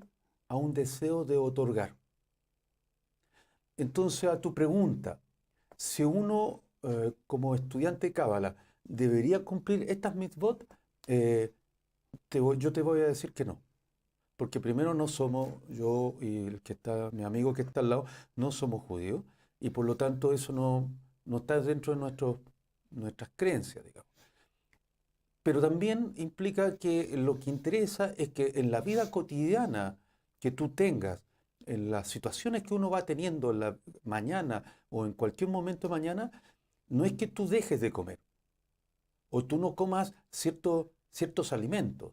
a un deseo de otorgar. Entonces, a tu pregunta, si uno como estudiante de Cábala debería cumplir estas mitzvot, yo te voy a decir que no. Porque primero no somos, yo y mi amigo que está al lado, no somos judíos, y por lo tanto eso no está dentro de nuestras creencias, digamos. Pero también implica que lo que interesa es que en la vida cotidiana que tú tengas, en las situaciones que uno va teniendo en la mañana o en cualquier momento de mañana, no es que tú dejes de comer o tú no comas ciertos alimentos,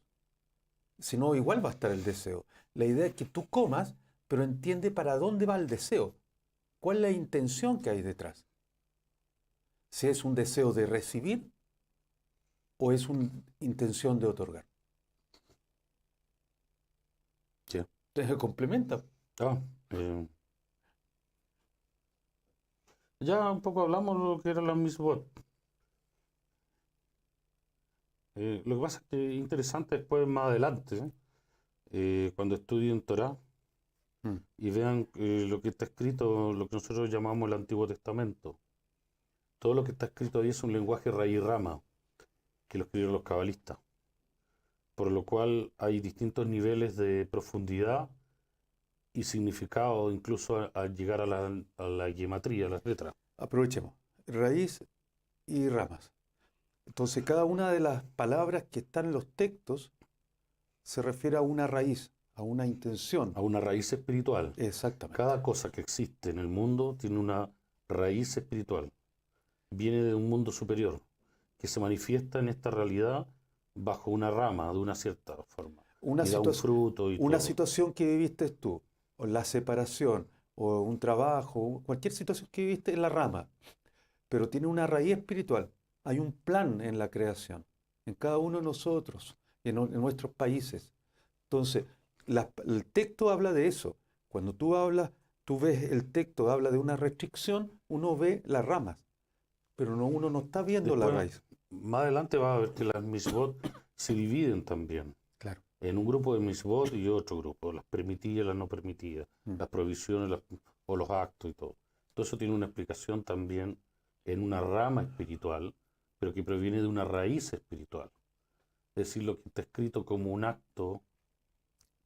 sino igual va a estar el deseo. La idea es que tú comas, pero entiende para dónde va el deseo, cuál es la intención que hay detrás. Si es un deseo de recibir o es una intención de otorgar. Sí. Se complementa. Ah, ya un poco hablamos de lo que era la mitzvot. Lo que pasa es que es interesante después, más adelante, cuando estudien Torah Mm. y vean lo que está escrito, lo que nosotros llamamos el Antiguo Testamento. Todo lo que está escrito ahí es un lenguaje raíz y rama que lo escribieron los cabalistas, por lo cual hay distintos niveles de profundidad y significado, incluso al llegar a la gematría, a las letras. Aprovechemos. Raíz y ramas. Entonces, cada una de las palabras que están en los textos se refiere a una raíz, a una intención. A una raíz espiritual. Exactamente. Cada cosa que existe en el mundo tiene una raíz espiritual. Viene de un mundo superior, que se manifiesta en esta realidad bajo una rama, de una cierta forma. Una Y da un fruto y todo. situación que viviste tú, o la separación, o un trabajo, cualquier situación que viviste en la rama, pero tiene una raíz espiritual. Hay un plan en la creación, en cada uno de nosotros, en nuestros países. Entonces, el texto habla de eso. Cuando tú ves el texto, habla de una restricción, uno ve las ramas, pero uno no está viendo la Después, raíz. más adelante va a ver que las misbot se dividen también. Claro. En un grupo de misbot y otro grupo, las permitidas y las no permitidas, Mm. las prohibiciones o los actos y todo. Todo eso tiene una explicación también en una rama espiritual, pero que proviene de una raíz espiritual. Es decir, lo que está escrito como un acto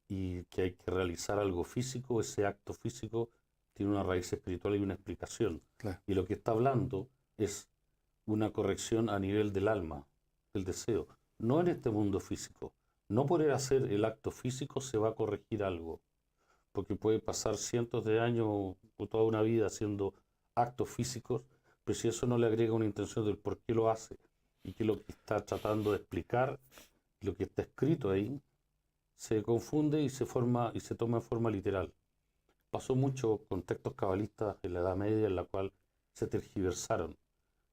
y que hay que realizar algo físico, ese acto físico tiene una raíz espiritual y una explicación. Claro. Y lo que está hablando es una corrección a nivel del alma, del deseo, no en este mundo físico. No por hacer el acto físico se va a corregir algo, porque puede pasar cientos de años o toda una vida haciendo actos físicos, pero si eso no le agrega una intención del por qué lo hace y qué es lo que está tratando de explicar, lo que está escrito ahí, se confunde y se toma en forma literal. Pasó mucho con textos cabalistas en la Edad Media en la cual se tergiversaron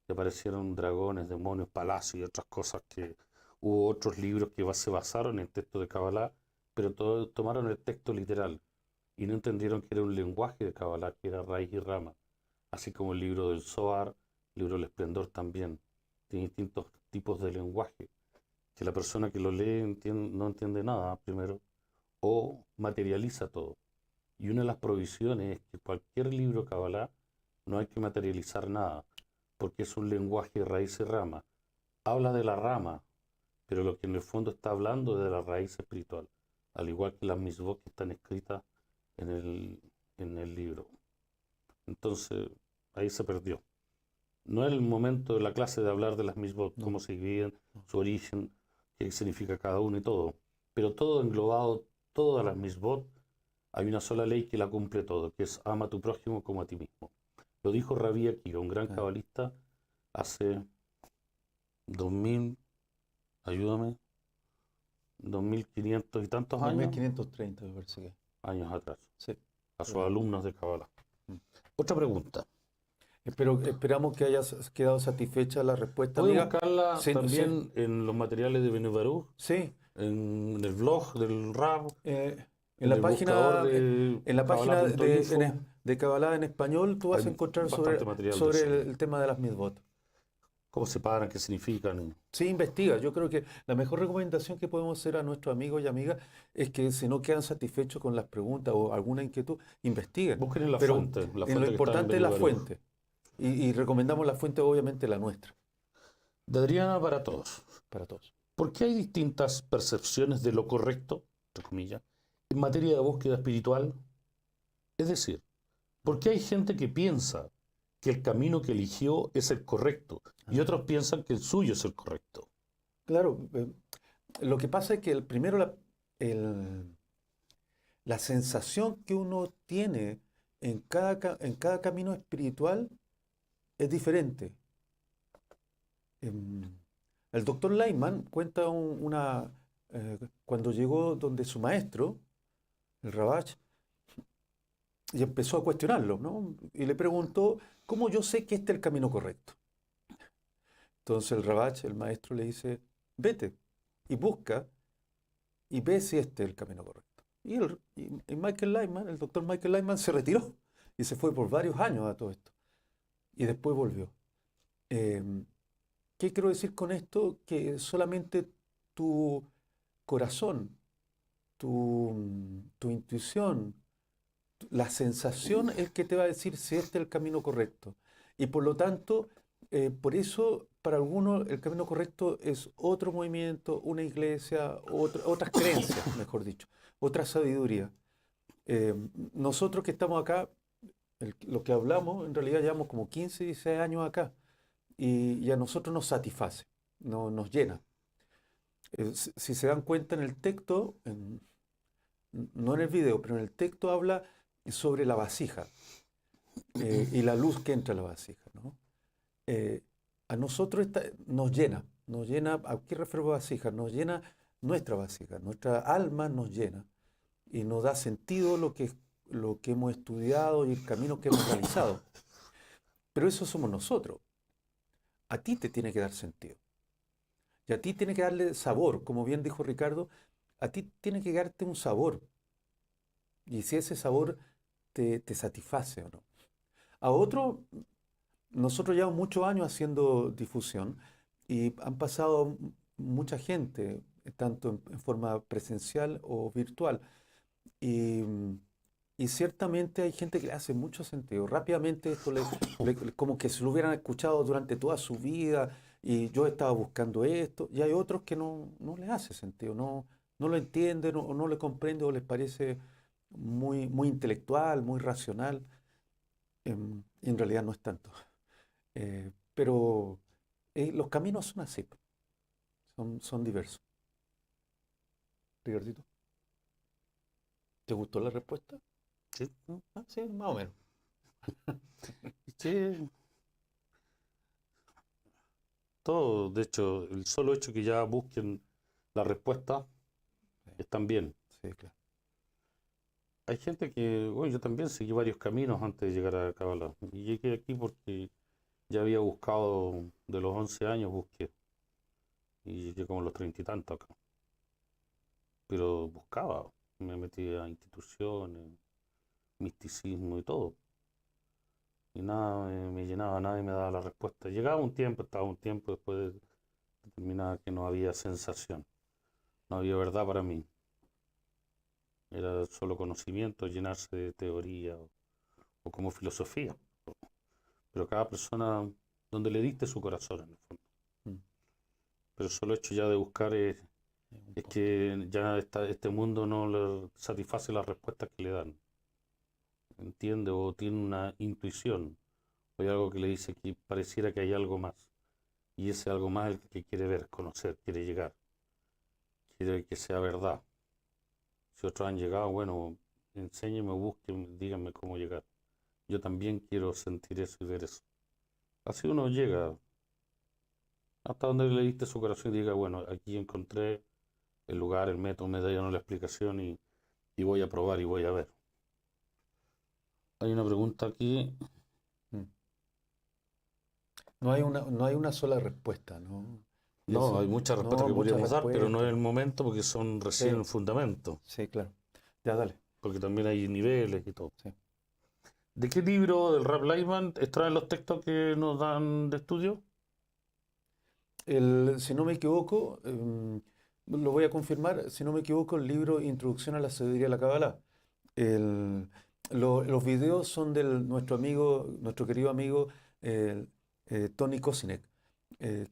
y aparecieron dragones, demonios, palacios y otras cosas que hubo otros libros que se basaron en el texto de Kabbalah, pero tomaron el texto literal y no entendieron que era un lenguaje de Kabbalah, que era raíz y rama, así como el libro del Zohar, el libro del Esplendor también, tiene distintos tipos de lenguaje, que la persona que lo lee no entiende nada primero, o materializa todo. Y una de las provisiones es que cualquier libro Kabbalah no hay que materializar nada, porque es un lenguaje raíz y rama. Habla de la rama, pero lo que en el fondo está hablando es de la raíz espiritual. al igual que las misbot que están escritas en el libro. Entonces, ahí se perdió. No es el momento de la clase de hablar de las misbot, No. cómo se dividen, No. su origen, qué significa cada uno y todo. Pero todo englobado, todas las misbot, hay una sola ley que la cumple todo, que es ama a tu prójimo como a ti mismo. Lo dijo Rabbi Akiva, un gran Ah, cabalista, hace 2000, ayúdame, 2500 y tantos años, 2530 me parece que. años atrás, Sí. a sus Pero- alumnos de Kabbalah. Mm. Otra pregunta. Esperamos que hayas quedado satisfecha la respuesta, Puede amiga. buscarla Sí, sí, también en los materiales de Bene Baruch, sí. en el blog del Rab, En en la el buscador página, de en la página Kabbalah.info. de Kabbalah en español, tú vas a Hay encontrar bastante material de eso. el tema de las mitzvot. Cómo se paran, qué significan. Sí, investiga. Yo creo que la mejor recomendación que podemos hacer a nuestros amigos y amigas es que si no quedan satisfechos con las preguntas o alguna inquietud, investiguen. Busquen en la Pero fuente lo que está en importante es Bene la Baruch. fuente. Y recomendamos la fuente, obviamente, la nuestra, De Adriana para todos. para todos. ¿Por qué hay distintas percepciones de lo correcto, entre comillas, en materia de búsqueda espiritual? Es decir, ¿por qué hay gente que piensa que el camino que eligió es el correcto y otros piensan que el suyo es el correcto? Claro, lo que pasa es que primero la sensación que uno tiene en cada camino espiritual es diferente. Em, El doctor Lyman cuenta cuando llegó donde su maestro, el Rabach, y empezó a cuestionarlo, ¿no? Y le preguntó, ¿cómo yo sé que este es el camino correcto? Entonces el Rabach, el maestro, le dice, vete y busca y ve si este es el camino correcto. Y Michael Lyman, el doctor Michael Lyman, se retiró y se fue por varios años a todo esto. Y después volvió. Em, ¿Qué quiero decir con esto? Que solamente tu corazón, tu intuición, la sensación es el que te va a decir si este es el camino correcto. Y por lo tanto, por eso para algunos el camino correcto es otro movimiento, una iglesia, otras creencias, mejor dicho, otra sabiduría. Eh, Nosotros que estamos acá, lo que hablamos, en realidad llevamos como 15, 16 años acá y a nosotros nos satisface, nos llena. Si se dan cuenta en el texto, no en el video, pero en el texto habla sobre la vasija y la luz que entra a la vasija, ¿no? A nosotros nos llena, ¿a qué refiero a vasija? Nos llena nuestra alma nos llena y nos da sentido lo que hemos estudiado y el camino que hemos realizado. Pero eso somos nosotros. A ti te tiene que dar sentido. Y a ti tiene que darle sabor, como bien dijo Ricardo, a ti tiene que darte un sabor. Y si ese sabor te satisface o no. A otro, nosotros llevamos muchos años haciendo difusión y han pasado mucha gente, tanto en forma presencial o virtual. Y, y ciertamente hay gente que le hace mucho sentido. Rápidamente esto como que se lo hubieran escuchado durante toda su vida y yo estaba buscando esto. Y hay otros que no les hace sentido, no lo entienden o no le comprenden o les parece muy intelectual, muy racional. Y en realidad no es tanto. Pero los caminos son así, son diversos. Ricardito, ¿te gustó la respuesta? Sí. Sí, más o menos. Sí, todo, de hecho, el solo hecho que ya busquen la respuesta están bien. Sí, claro. Hay gente que, bueno, yo también seguí varios caminos antes de llegar a Kabbalah. Y llegué aquí porque ya había buscado, de los 11 años busqué. Y llegué como a los 30 y tantos acá. Pero buscaba, me metí a instituciones, misticismo y todo. Y nada me llenaba, nadie me daba la respuesta. Llegaba un tiempo, estaba un tiempo después determinada que no había sensación, no había verdad para mí. Era solo conocimiento, llenarse de teoría o como filosofía. Pero cada persona, donde le diste su corazón en el fondo. Mm. Pero solo hecho ya de buscar es es que ya este mundo no le satisface las respuestas que le dan, ¿entiende? O tiene una intuición, o hay algo que le dice que pareciera que hay algo más, y ese algo más es el que quiere ver, conocer, quiere llegar, quiere que sea verdad. Si otros han llegado, bueno, enséñenme, busquen, díganme cómo llegar. Yo también quiero sentir eso y ver eso. Así uno llega hasta donde le diste su corazón y diga, bueno, aquí encontré el lugar, el método, me dieron la explicación y voy a probar y voy a ver. Hay una pregunta aquí. Mm. No hay una sola respuesta, ¿no? Y No, eso, hay muchas respuestas no, que muchas podríamos dar, pero no es respuestas. el momento porque son recién Sí, el fundamento, sí, claro. Ya, dale. porque también hay niveles y todo. Sí. ¿De qué libro del Rap Lyman extraen los textos que nos dan de estudio? Si no me equivoco, lo voy a confirmar, si no me equivoco, el libro Introducción a la Sabiduría de la Cábala. El- los videos son de nuestro amigo, nuestro querido amigo eh, Tony Kosinek,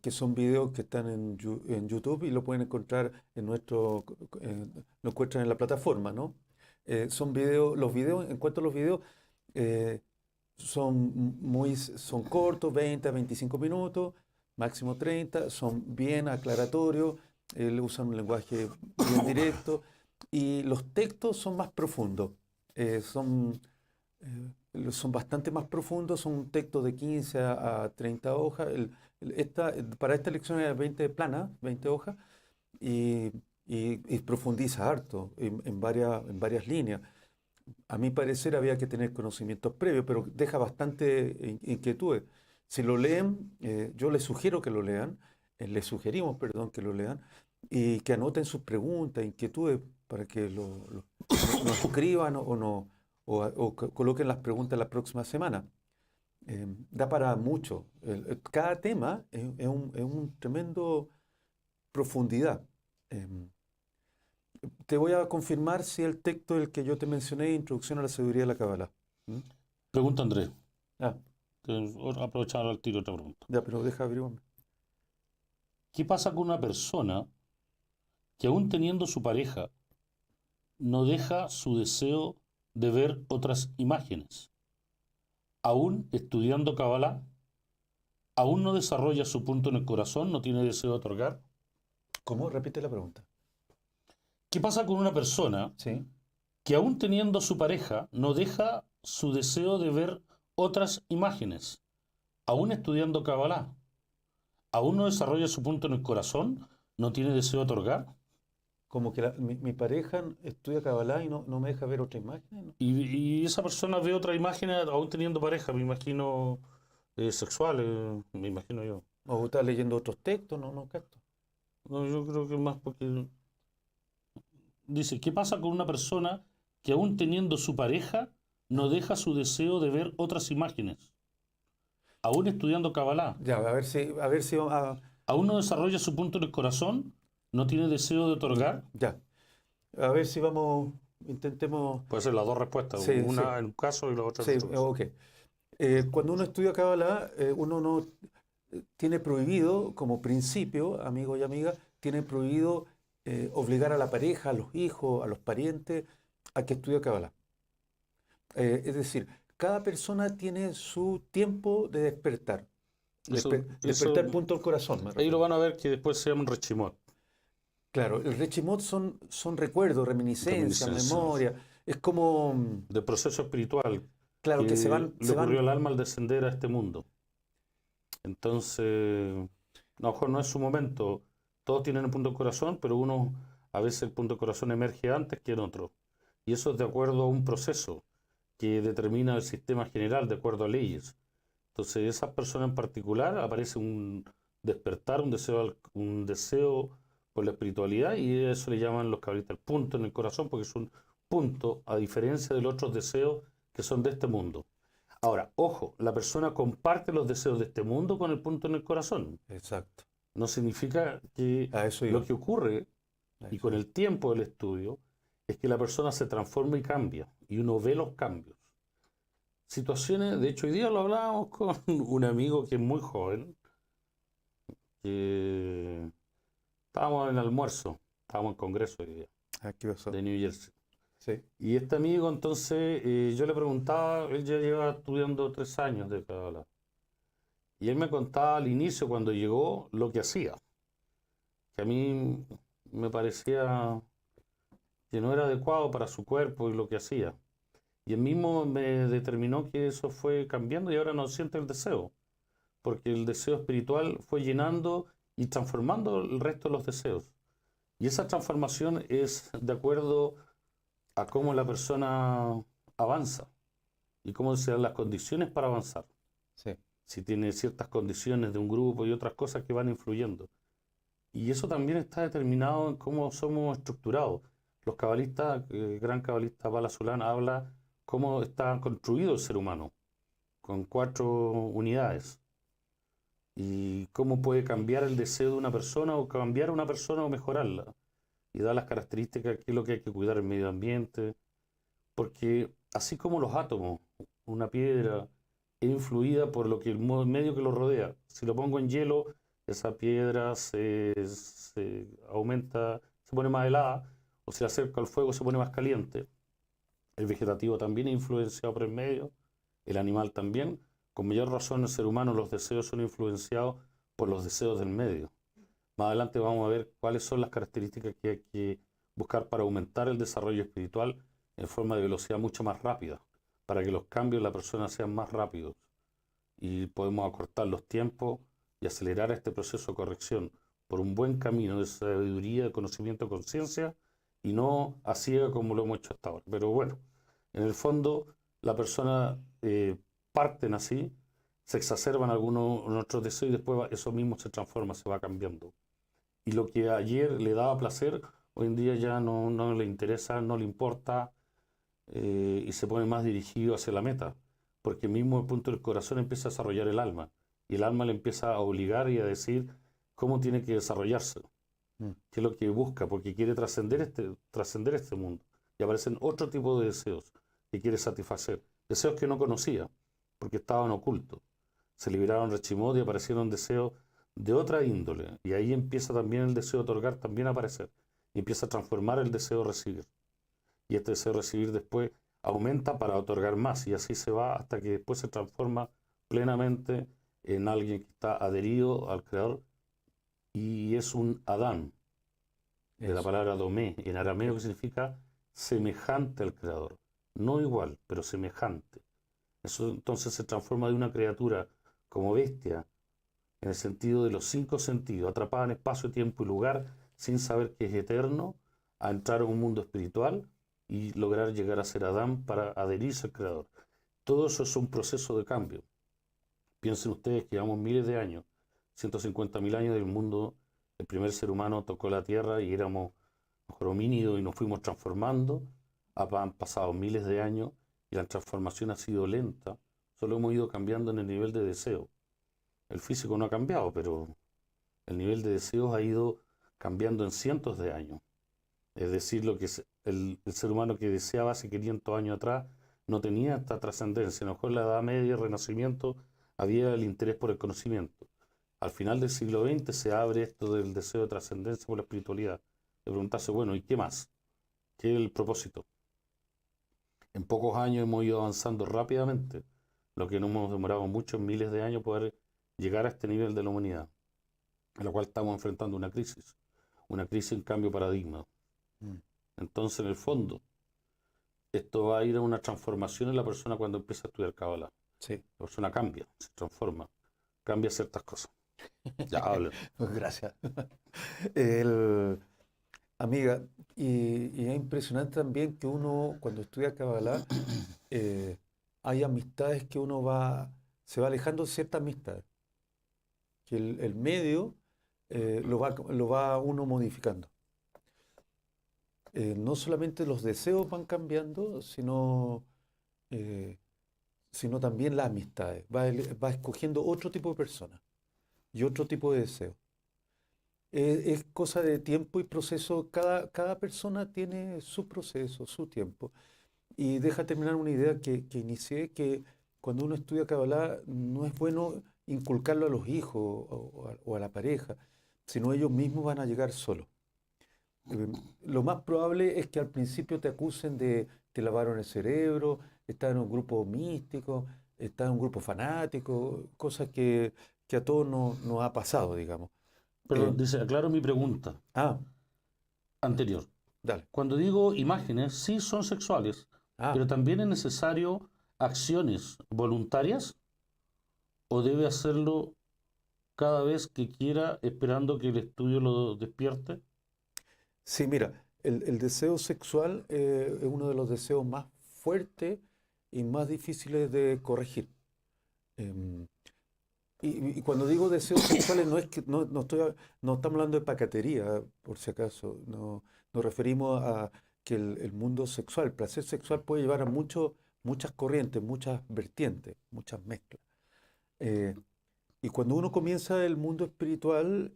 que son videos que están en YouTube y lo pueden encontrar en lo encuentran en la plataforma, ¿no? Son videos, los videos, en cuanto a los videos, eh, son cortos, 20 a 25 minutos, máximo 30, son bien aclaratorios, le usan un lenguaje bien directo y los textos son más profundos, son bastante más profundos, son un texto de 15 a 30 hojas. Para esta lección era 20 planas, 20 hojas, y, y profundiza harto en varias líneas. A mi parecer había que tener conocimientos previos, pero deja bastante inquietudes. Si lo leen, yo les sugiero que lo lean, les sugerimos, perdón, que lo lean y que anoten sus preguntas, inquietudes, para que nos escriban o, no, coloquen las preguntas la próxima semana. Da para mucho. Cada tema es un tremendo profundidad. Em, Te voy a confirmar si el texto del que yo te mencioné, Introducción a la Sabiduría de la Cábala. ¿Mm? Pregunta Andrés. Ah, Aprovechar al tiro otra pregunta. ya, pero deja averiguarme. ¿Qué pasa con una persona que aún teniendo su pareja no deja su deseo de ver otras imágenes? Aún estudiando Kabbalah, aún no desarrolla su punto en el corazón, no tiene deseo de otorgar. ¿Cómo? Repite la pregunta. ¿Qué pasa con una persona Sí. que aún teniendo su pareja no deja su deseo de ver otras imágenes? Aún estudiando Kabbalah, aún no desarrolla su punto en el corazón, no tiene deseo de otorgar. Como que mi pareja estudia Kabbalah y no me deja ver otra imagen, ¿no? Y esa persona ve otra imagen aún teniendo pareja, me imagino, sexual, me imagino yo. O está leyendo otros textos, no capto. No, yo creo que más porque dice, ¿qué pasa con una persona que aún teniendo su pareja no deja su deseo de ver otras imágenes? Aún estudiando Kabbalah, Ya, a ver si, aún no desarrolla su punto en el corazón, no tiene deseo de otorgar. ya, a ver si vamos, intentemos, Puede ser las dos respuestas, sí, sí, una en un caso y la otra en sí, otro caso. ok. Cuando uno estudia Kabbalah, uno no tiene prohibido, como principio, amigo y amiga, tiene prohibido obligar a la pareja, a los hijos, a los parientes, a que estudie Kabbalah. Es decir, cada persona tiene su tiempo de despertar. Despertar punto del corazón, me Ahí lo refiero. van a ver que después se llama Rechimot, Claro, el Rechimot son recuerdos, reminiscencias, reminiscencias, memoria. Es como, del proceso espiritual claro, que que le se ocurrió van, al alma al descender a este mundo. Entonces, a lo mejor no es su momento. Todos tienen un punto de corazón, pero uno, a veces el punto de corazón emerge antes que en otro. Y eso es de acuerdo a un proceso que determina el sistema general, de acuerdo a leyes. Entonces, esas personas en particular aparece un despertar, un deseo por la espiritualidad, y eso le llaman los cabalistas el punto en el corazón, porque es un punto, a diferencia de los otros deseos que son de este mundo. Ahora, ojo, la persona comparte los deseos de este mundo con el punto en el corazón. exacto, No significa que a eso lo iba, que ocurre, a y eso con iba. el tiempo del estudio, es que la persona se transforma y cambia, y uno ve los cambios. Situaciones, de hecho hoy día lo hablábamos con un amigo que es muy joven, que estábamos en el almuerzo, Estábamos en congreso hoy día, ¿Qué pasó? de New Jersey. Sí. Y este amigo, entonces, yo le preguntaba, él ya lleva estudiando 3 años de Kabbalah. Y él me contaba al inicio, cuando llegó, lo que hacía. Que a mí me parecía que no era adecuado para su cuerpo y lo que hacía. Y él mismo me determinó que eso fue cambiando y ahora no siente el deseo, porque el deseo espiritual fue llenando y transformando el resto de los deseos. Y esa transformación es de acuerdo a cómo la persona avanza y cómo se dan las condiciones para avanzar. Sí. Si tiene ciertas condiciones de un grupo y otras cosas que van influyendo. Y eso también está determinado en cómo somos estructurados. Los cabalistas, el gran cabalista Bala Zulán habla cómo está construido el ser humano, con 4 unidades. Y cómo puede cambiar el deseo de una persona o cambiar a una persona o mejorarla. Y da las características, que es lo que hay que cuidar el medio ambiente. Porque así como los átomos, una piedra es influida por lo que el medio que lo rodea. Si lo pongo en hielo, esa piedra se aumenta, se pone más helada, o si la acerco al fuego se pone más caliente. El vegetativo también es influenciado por el medio, el animal también. Con mayor razón el ser humano, los deseos son influenciados por los deseos del medio. Más adelante vamos a ver cuáles son las características que hay que buscar para aumentar el desarrollo espiritual en forma de velocidad mucho más rápida, para que los cambios en la persona sean más rápidos y podemos acortar los tiempos y acelerar este proceso de corrección por un buen camino de sabiduría, de conocimiento, de conciencia y no a ciega como lo hemos hecho hasta ahora. Pero bueno, en el fondo la persona parten así, se exacerban algunos otros deseos y después eso mismo se transforma, se va cambiando. Y lo que ayer le daba placer, hoy en día ya no le interesa, no le importa, y se pone más dirigido hacia la meta, porque mismo el punto del corazón empieza a desarrollar el alma, y el alma le empieza a obligar y a decir cómo tiene que desarrollarse, Mm. qué es lo que busca, porque quiere trascender este mundo. Y aparecen otro tipo de deseos que quiere satisfacer, deseos que no conocía, porque estaban ocultos. Se liberaron Rechimod y aparecieron deseos de otra índole, y ahí empieza también el deseo de otorgar también a aparecer, y empieza a transformar el deseo de recibir. Y este deseo de recibir después aumenta para otorgar más, y así se va hasta que después se transforma plenamente en alguien que está adherido al Creador, y es un Adán, de la Eso. palabra domé, en arameo, que significa semejante al Creador, no igual, pero semejante. Eso entonces se transforma de una criatura como bestia, en el sentido de los 5 sentidos, atrapada en espacio, tiempo y lugar, sin saber que es eterno, a entrar a un mundo espiritual y lograr llegar a ser Adán para adherirse al Creador. Todo eso es un proceso de cambio. Piensen ustedes que llevamos miles de años, 150.000 años del mundo, el primer ser humano tocó la tierra y éramos homínidos y nos fuimos transformando. Han pasado miles de años y la transformación ha sido lenta, solo hemos ido cambiando en el nivel de deseo. El físico no ha cambiado, pero el nivel de deseos ha ido cambiando en cientos de años. Es decir, lo que el ser humano que deseaba hace 500 años atrás no tenía esta trascendencia. A lo mejor en la Edad Media, el Renacimiento, había el interés por el conocimiento. Al final del siglo XX se abre esto del deseo de trascendencia por la espiritualidad. De preguntarse, bueno, ¿y qué más? ¿Qué es el propósito? En pocos años hemos ido avanzando rápidamente, lo que no hemos demorado muchos miles de años poder llegar a este nivel de la humanidad, en la cual estamos enfrentando una crisis en cambio de paradigma. Mm. Entonces, en el fondo, esto va a ir a una transformación en la persona cuando empieza a estudiar Kabbalah. Sí. La persona cambia, se transforma, cambia ciertas cosas. Ya hablen. Gracias. Amiga, y es impresionante también que uno, cuando estudia Kabbalah, hay amistades que se va alejando de ciertas amistades, que el medio lo va uno modificando. No solamente los deseos van cambiando, eh, sino también las amistades. Va escogiendo otro tipo de personas y otro tipo de deseos. Es cosa de tiempo y proceso. Cada persona tiene su proceso, su tiempo. Y deja terminar una idea que inicié, que cuando uno estudia Kabbalah no es bueno inculcarlo a los hijos o a la pareja, sino ellos mismos van a llegar solos. Eh, lo más probable es que al principio te acusen de te lavaron el cerebro, estás en un grupo místico, estás en un grupo fanático, cosas que a todos nos ha pasado, digamos. Pero Eh, dice, aclaro mi pregunta ah, anterior. dale. Cuando digo imágenes, sí son sexuales, Ah, pero también es necesario acciones voluntarias o debe hacerlo cada vez que quiera esperando que el estudio lo despierte. sí, mira, el deseo sexual es uno de los deseos más fuertes y más difíciles de corregir. Em, y cuando digo deseos sexuales no es que no estamos hablando de pacatería, por si acaso. No, nos referimos a que el mundo sexual, el placer sexual puede llevar a muchas corrientes, muchas vertientes, muchas mezclas. Eh, y cuando uno comienza el mundo espiritual,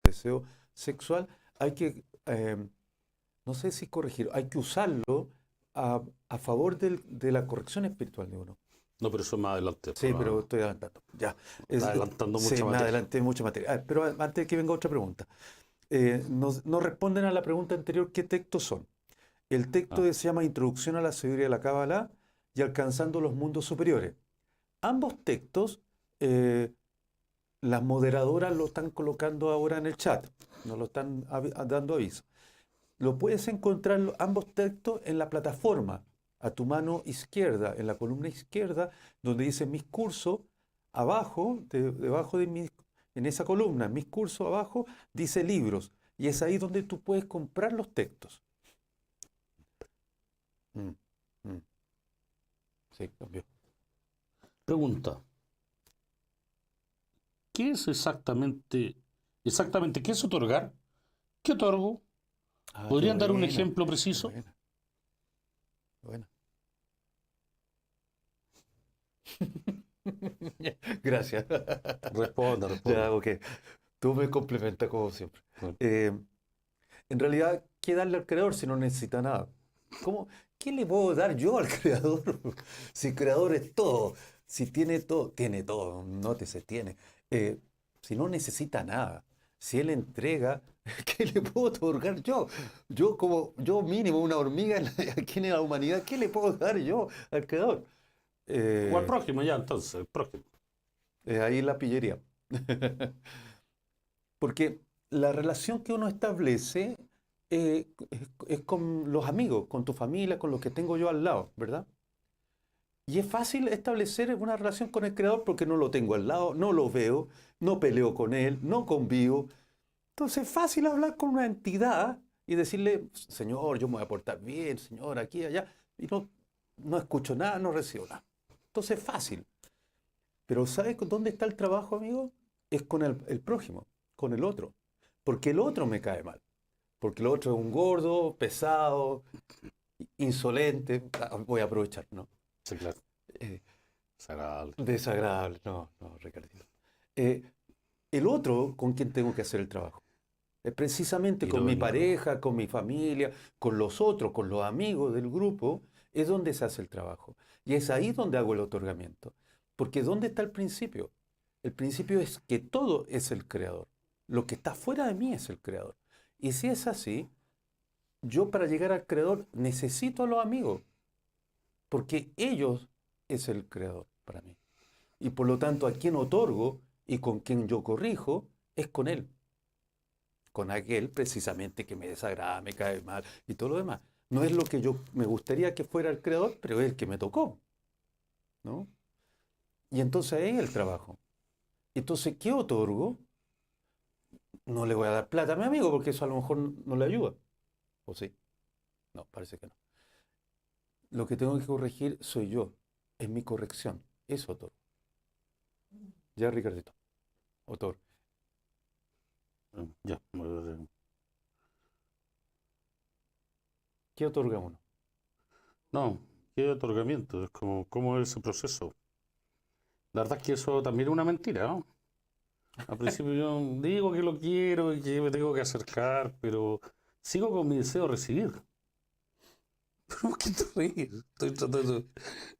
deseo sexual, hay que, no sé si corregir, hay que usarlo a favor de la corrección espiritual de uno. No, pero eso más adelante. Sí, pero estoy adelantando. Ya. Está adelantando Sí, mucha me materia. adelanté mucha materia. Pero antes de que venga otra pregunta. Nos responden a la pregunta anterior qué textos son. El texto Ah, se llama Introducción a la Sabiduría de la Cábala y Alcanzando los Mundos Superiores. Ambos textos, eh, las moderadoras lo están colocando ahora en el chat, nos lo están dando aviso. Lo puedes encontrar ambos textos en la plataforma, a tu mano izquierda, en la columna izquierda, donde dice mis cursos, abajo, debajo de en esa columna, mis cursos abajo, dice libros. Y es ahí donde tú puedes comprar los textos. Mm, mm, sí, cambió. pregunta. ¿Qué es exactamente qué es otorgar? ¿Qué otorgo? Ah, qué ¿Podrían dar un buena, ejemplo qué preciso? buena, qué buena. Gracias. Responda, Ya, responda. ok. Tú me complementas como siempre. Bueno, Eh, En realidad, ¿qué darle al creador si no necesita nada? ¿Cómo? ¿Qué le puedo dar yo al creador? Si el creador es todo, si tiene todo, nótese, tiene. Eh, si no necesita nada, si él entrega, ¿qué le puedo otorgar yo? Yo mínimo una hormiga aquí en la humanidad, ¿qué le puedo dar yo al creador? o al Eh, prójimo ya, entonces, el prójimo. ahí la pillería. Porque la relación que uno establece es con los amigos, con tu familia, con los que tengo yo al lado, ¿verdad? Y es fácil establecer una relación con el creador porque no lo tengo al lado, no lo veo, no peleo con él, no convivo. Entonces es fácil hablar con una entidad y decirle, Señor, yo me voy a portar bien, Señor, aquí, allá, y no escucho nada, no recibo nada. Entonces es fácil. Pero ¿sabes dónde está el trabajo, amigo? Es con el prójimo, con el otro. Porque el otro me cae mal. Porque el otro es un gordo, pesado, insolente. Voy a aprovechar, ¿no? Sí, claro. Eh, Desagradable. desagradable. No, no, Ricardito. Eh, el otro con quien tengo que hacer el trabajo. Es precisamente con mi Irónico. pareja, con mi familia, con los otros, con los amigos del grupo, es donde se hace el trabajo. Y es ahí donde hago el otorgamiento. Porque ¿dónde está el principio? El principio es que todo es el creador. Lo que está fuera de mí es el creador. Y si es así, yo para llegar al creador necesito a los amigos, porque ellos es el creador para mí. Y por lo tanto, a quien otorgo y con quien yo corrijo es con él, con aquel precisamente que me desagrada, me cae mal y todo lo demás. No es lo que yo me gustaría que fuera el creador, pero es el que me tocó, ¿no? Y entonces ahí es el trabajo. Entonces, ¿qué otorgo? No le voy a dar plata a mi amigo porque eso a lo mejor no le ayuda. ¿O sí? No, parece que no. Lo que tengo que corregir soy yo. Es mi corrección. Eso otorgo. Ya, Ricardito. Otorgo. Ya. ¿Qué otorga uno? No, qué otorgamiento. Es como, ¿cómo es ese proceso? La verdad es que eso también es una mentira, ¿no? Al principio yo digo que lo quiero y que me tengo que acercar, pero sigo con mi deseo de recibir. ¿Por qué te ríes? Estoy tratando.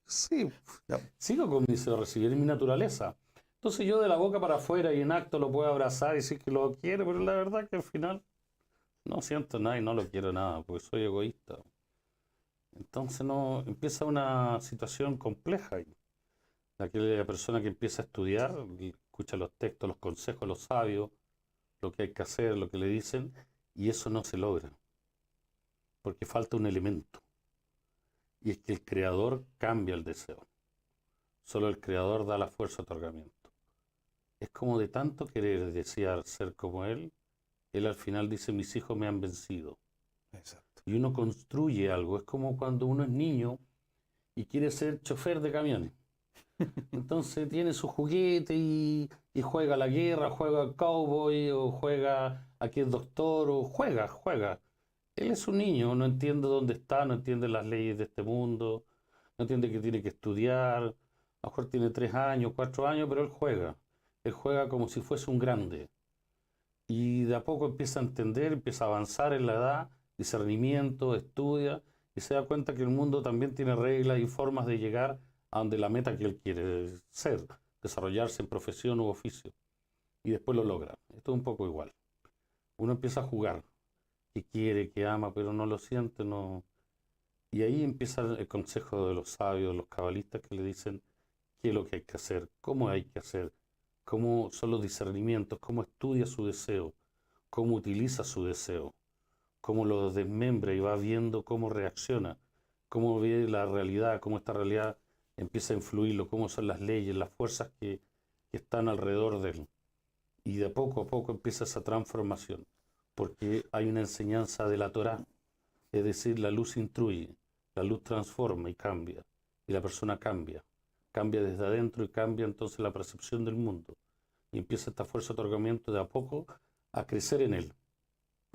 Sí, Ya, sigo con mi deseo de recibir, es mi naturaleza. Entonces yo de la boca para afuera y en acto lo puedo abrazar y decir que lo quiero, pero la verdad que al final no siento nada y no lo quiero nada, porque soy egoísta. Entonces no empieza una situación compleja ahí. La persona que empieza a estudiar, y escucha los textos, los consejos, los sabios, lo que hay que hacer, lo que le dicen, y eso no se logra, porque falta un elemento, y es que el creador cambia el deseo. Solo el creador da la fuerza de otorgamiento. Es como de tanto querer desear ser como él al final dice, mis hijos me han vencido. exacto. Y uno construye algo, es como cuando uno es niño y quiere ser chofer de camiones. Entonces tiene su juguete y juega a la guerra, juega al cowboy, o juega a que es doctor, o juega. Él es un niño, no entiende dónde está, no entiende las leyes de este mundo, no entiende que tiene que estudiar. A lo mejor tiene 3 años, 4 años, pero él juega. Él juega como si fuese un grande. Y de a poco empieza a entender, empieza a avanzar en la edad, discernimiento, estudia y se da cuenta que el mundo también tiene reglas y formas de llegar a donde la meta que él quiere ser, desarrollarse en profesión u oficio. Y después lo logra. Esto es un poco igual. Uno empieza a jugar, que quiere, que ama, pero no lo siente, no. Y ahí empieza el consejo de los sabios, los cabalistas que le dicen qué es lo que hay que hacer, cómo hay que hacer, cómo son los discernimientos, cómo estudia su deseo, cómo utiliza su deseo, cómo lo desmembra y va viendo cómo reacciona, cómo ve la realidad, cómo esta realidad empieza a influirlo, cómo son las leyes, las fuerzas que están alrededor de él. Y de poco a poco empieza esa transformación, porque hay una enseñanza de la Torá, es decir, la luz instruye, la luz transforma y cambia, y la persona cambia, cambia desde adentro y cambia entonces la percepción del mundo. Y empieza esta fuerza de otorgamiento de a poco a crecer en él,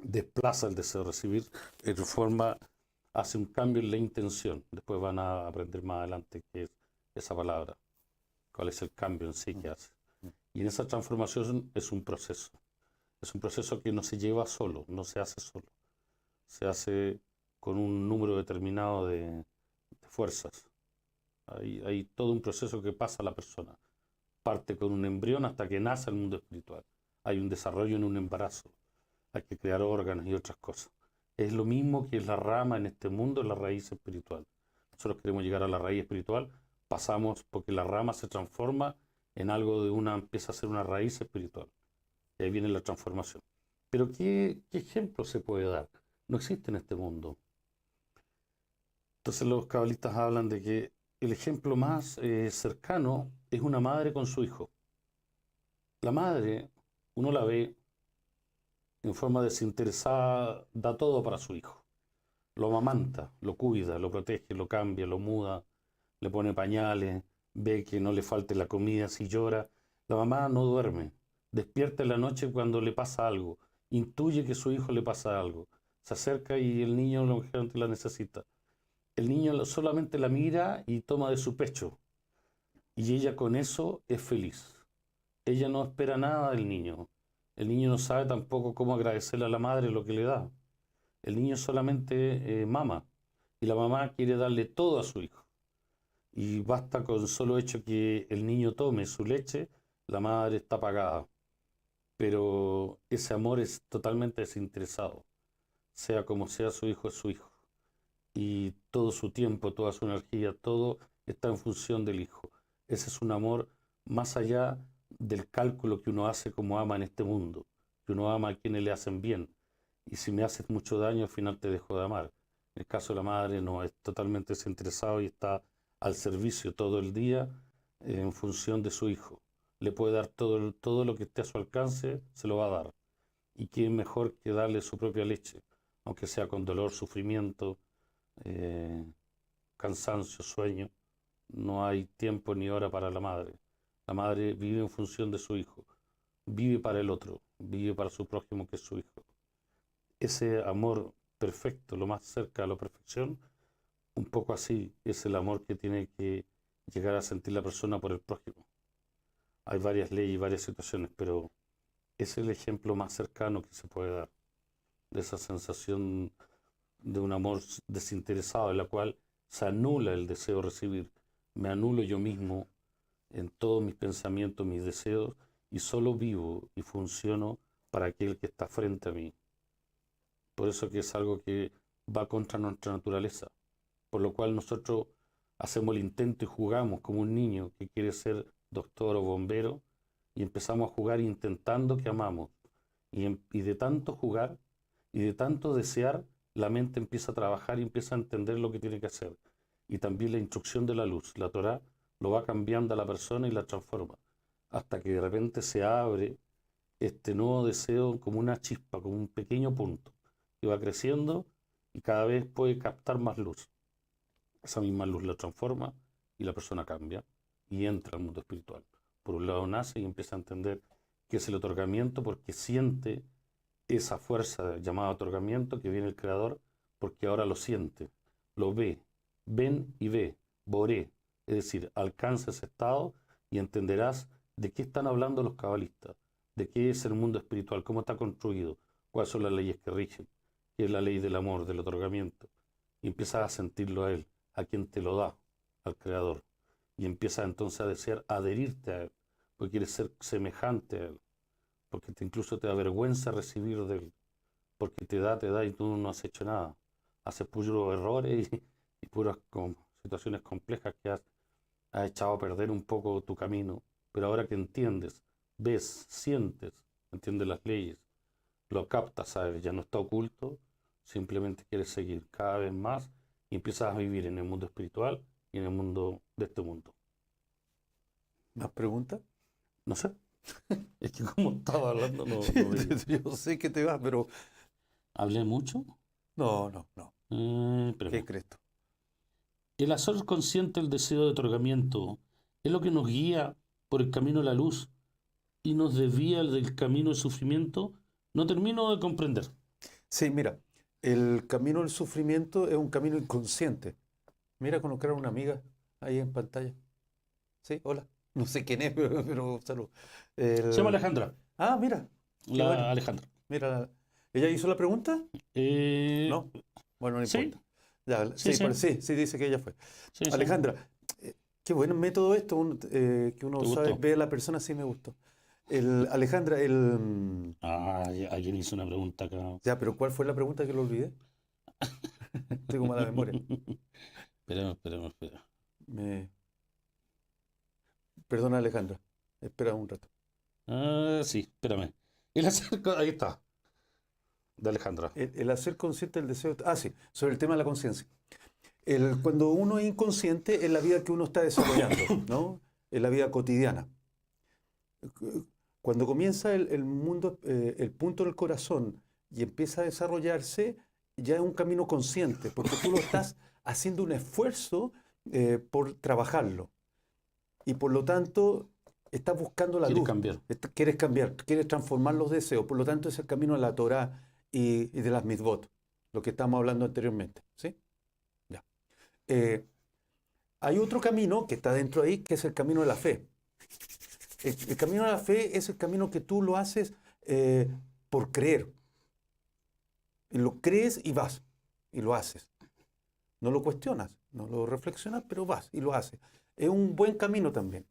desplaza el deseo de recibir, forma, hace un cambio en la intención. Después van a aprender más adelante qué es esa palabra, cuál es el cambio en sí que hace. Y en esa transformación es un proceso que no se lleva solo, no se hace solo, se hace con un número determinado de fuerzas. Hay todo un proceso que pasa a la persona. Parte con un embrión hasta que nace el mundo espiritual. Hay un desarrollo en un embarazo. Hay que crear órganos y otras cosas. Es lo mismo que es la rama en este mundo, la raíz espiritual. Nosotros queremos llegar a la raíz espiritual, pasamos porque la rama se transforma en algo de una, empieza a ser una raíz espiritual. Y ahí viene la transformación. Pero ¿qué ejemplo se puede dar? No existe en este mundo. Entonces los cabalistas hablan de que el ejemplo más cercano es una madre con su hijo. La madre, uno la ve en forma desinteresada, da todo para su hijo. Lo amamanta, lo cuida, lo protege, lo cambia, lo muda, le pone pañales, ve que no le falte la comida si llora. La mamá no duerme, despierta en la noche cuando le pasa algo, intuye que su hijo le pasa algo, se acerca y el niño lógicamente la necesita. El niño solamente la mira y toma de su pecho, y ella con eso es feliz. Ella no espera nada del niño. El niño no sabe tampoco cómo agradecerle a la madre lo que le da. El niño solamente mama y la mamá quiere darle todo a su hijo. Y basta con solo hecho que el niño tome su leche, la madre está pagada. Pero ese amor es totalmente desinteresado. Sea como sea, su hijo es su hijo. Y todo su tiempo, toda su energía, todo está en función del hijo. Ese es un amor más allá del cálculo que uno hace como ama en este mundo, que uno ama a quienes le hacen bien. Y si me haces mucho daño, al final te dejo de amar. En el caso de la madre, no, es totalmente desinteresado y está al servicio todo el día en función de su hijo. Le puede dar todo lo que esté a su alcance, se lo va a dar. Y quién mejor que darle su propia leche, aunque sea con dolor, sufrimiento, eh, cansancio, sueño. No hay tiempo ni hora para la madre. La madre vive en función de su hijo, vive para el otro, vive para su prójimo que es su hijo. Ese amor perfecto, lo más cerca a la perfección, un poco así es el amor que tiene que llegar a sentir la persona por el prójimo. hay varias leyes y varias situaciones, pero es el ejemplo más cercano que se puede dar de esa sensación de un amor desinteresado, en la cual se anula el deseo de recibir. Me anulo yo mismo en todos mis pensamientos, mis deseos, y solo vivo y funciono para aquel que está frente a mí. Por eso que es algo que va contra nuestra naturaleza, por lo cual nosotros hacemos el intento y jugamos como un niño que quiere ser doctor o bombero, y empezamos a jugar intentando que amamos. Y de tanto jugar y de tanto desear, la mente empieza a trabajar y empieza a entender lo que tiene que hacer. Y también la instrucción de la luz, la Torá, lo va cambiando a la persona y la transforma, hasta que de repente se abre este nuevo deseo como una chispa, como un pequeño punto, y va creciendo y cada vez puede captar más luz. Esa misma luz la transforma y la persona cambia y entra al mundo espiritual. Por un lado nace y empieza a entender qué es el otorgamiento, porque siente esa fuerza llamada otorgamiento que viene el Creador, porque ahora lo siente, lo ve, ven y ve, boré, es decir, alcanza ese estado y entenderás de qué están hablando los cabalistas, de qué es el mundo espiritual, cómo está construido, cuáles son las leyes que rigen, qué es la ley del amor, del otorgamiento, y empiezas a sentirlo a Él, a quien te lo da, al Creador, y empiezas entonces a desear adherirte a Él, porque quieres ser semejante a Él, porque incluso te da vergüenza recibir de Él, porque te da y tú no has hecho nada, haces puros errores y puras situaciones complejas que has echado a perder un poco tu camino, pero ahora que entiendes, ves, sientes, entiendes las leyes, lo captas, sabes, ya no está oculto, simplemente quieres seguir cada vez más y empiezas a vivir en el mundo espiritual y en el mundo de este mundo. ¿Más preguntas? No sé, es que como estaba hablando no, Sí, no veía. yo sé que te vas, pero ¿Hablé mucho? no, no, no. ¿Qué Espérame. crees tú? El hacer consciente el deseo de otorgamiento es lo que nos guía por el camino de la luz y nos desvía del camino del sufrimiento. No termino de comprender. Sí, mira, el camino del sufrimiento es un camino inconsciente. Mira, colocar a una amiga ahí en pantalla. Sí, hola. No sé quién es, pero salud. Se llama El... Alejandra, Ah, mira, qué bueno. la Alejandra. Mira, ¿ella hizo la pregunta? Eh, No. Bueno, no sí, importa. Ya, sí, sí, sí, sí, sí, dice que ella fue. sí, sí. Alejandra, qué buen método esto, que uno ¿Te sabe, gustó? ve a la persona, sí me gustó. Alejandra, Ah, alguien hizo una pregunta acá. ya, pero ¿cuál fue la pregunta que lo olvidé? Tengo mala memoria. Espera. Me... Perdona, Alejandra. Espera un rato. Ah, sí, espérame. Ahí está, de Alejandra. El hacer consciente el deseo. Ah, sí, sobre el tema de la conciencia. Cuando uno es inconsciente es la vida que uno está desarrollando, ¿no? Es la vida cotidiana. Cuando comienza el mundo, el punto del corazón y empieza a desarrollarse, ya es un camino consciente, porque tú lo estás haciendo un esfuerzo por trabajarlo. Y por lo tanto, estás buscando la Quiere luz. cambiar. Quieres cambiar, quieres transformar los deseos. Por lo tanto, es el camino de la Torá y de las mitzvot, lo que estamos hablando anteriormente. ¿Sí? Ya. Hay otro camino que está dentro ahí, que es el camino de la fe. El camino de la fe es el camino que tú lo haces por creer. Y lo crees y vas, y lo haces. No lo cuestionas, no lo reflexionas, pero vas y lo haces. Es un buen camino también.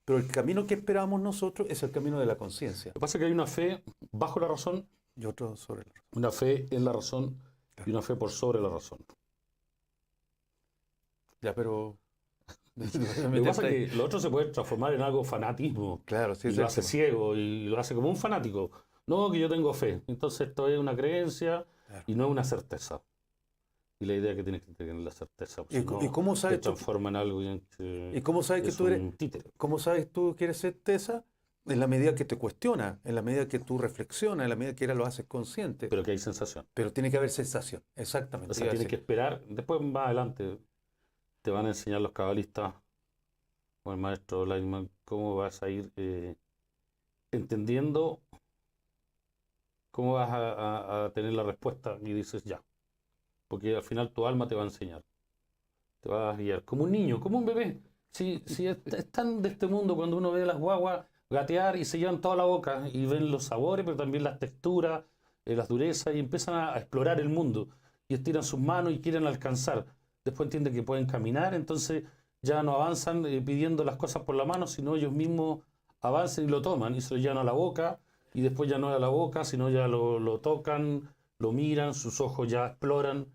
Pero el camino que esperamos nosotros es el camino de la conciencia. Lo que pasa es que hay una fe bajo la razón, Y otro sobre la razón. una fe en la razón y una fe por sobre la razón. Ya, pero... Lo que pasa es que lo otro se puede transformar en algo fanatismo Claro, sí, y es lo el hace tema. ciego y lo hace como un fanático. No, que yo tengo fe. Entonces esto es una creencia Claro. y no es una certeza. Y la idea es que tienes que tener la certeza, porque ¿Y, si no y cómo te sabes tú, transforma en algo y cómo sabes que es tú eres, un títere. cómo sabes tú que eres certeza? En la medida que te cuestiona, en la medida que tú reflexionas, en la medida que ahora lo haces consciente. Pero que hay sensación. Pero tiene que haber sensación, O exactamente. sea, Iba a tienes que decir. esperar. Después, más adelante, te van a enseñar los cabalistas o el maestro Lightman cómo vas a ir entendiendo, cómo vas a tener la respuesta y dices ya. Porque al final tu alma te va a enseñar, te va a guiar. Como un niño, como un bebé. Si es tan de este mundo, cuando uno ve a las guaguas, gatear y se llevan toda la boca y ven los sabores, pero también las texturas, las durezas y empiezan a explorar el mundo y estiran sus manos y quieren alcanzar. Después entienden que pueden caminar, entonces ya no avanzan pidiendo las cosas por la mano, sino ellos mismos avanzan y lo toman y se lo llevan a la boca y después ya no es a la boca, sino ya lo tocan, lo miran, sus ojos ya exploran,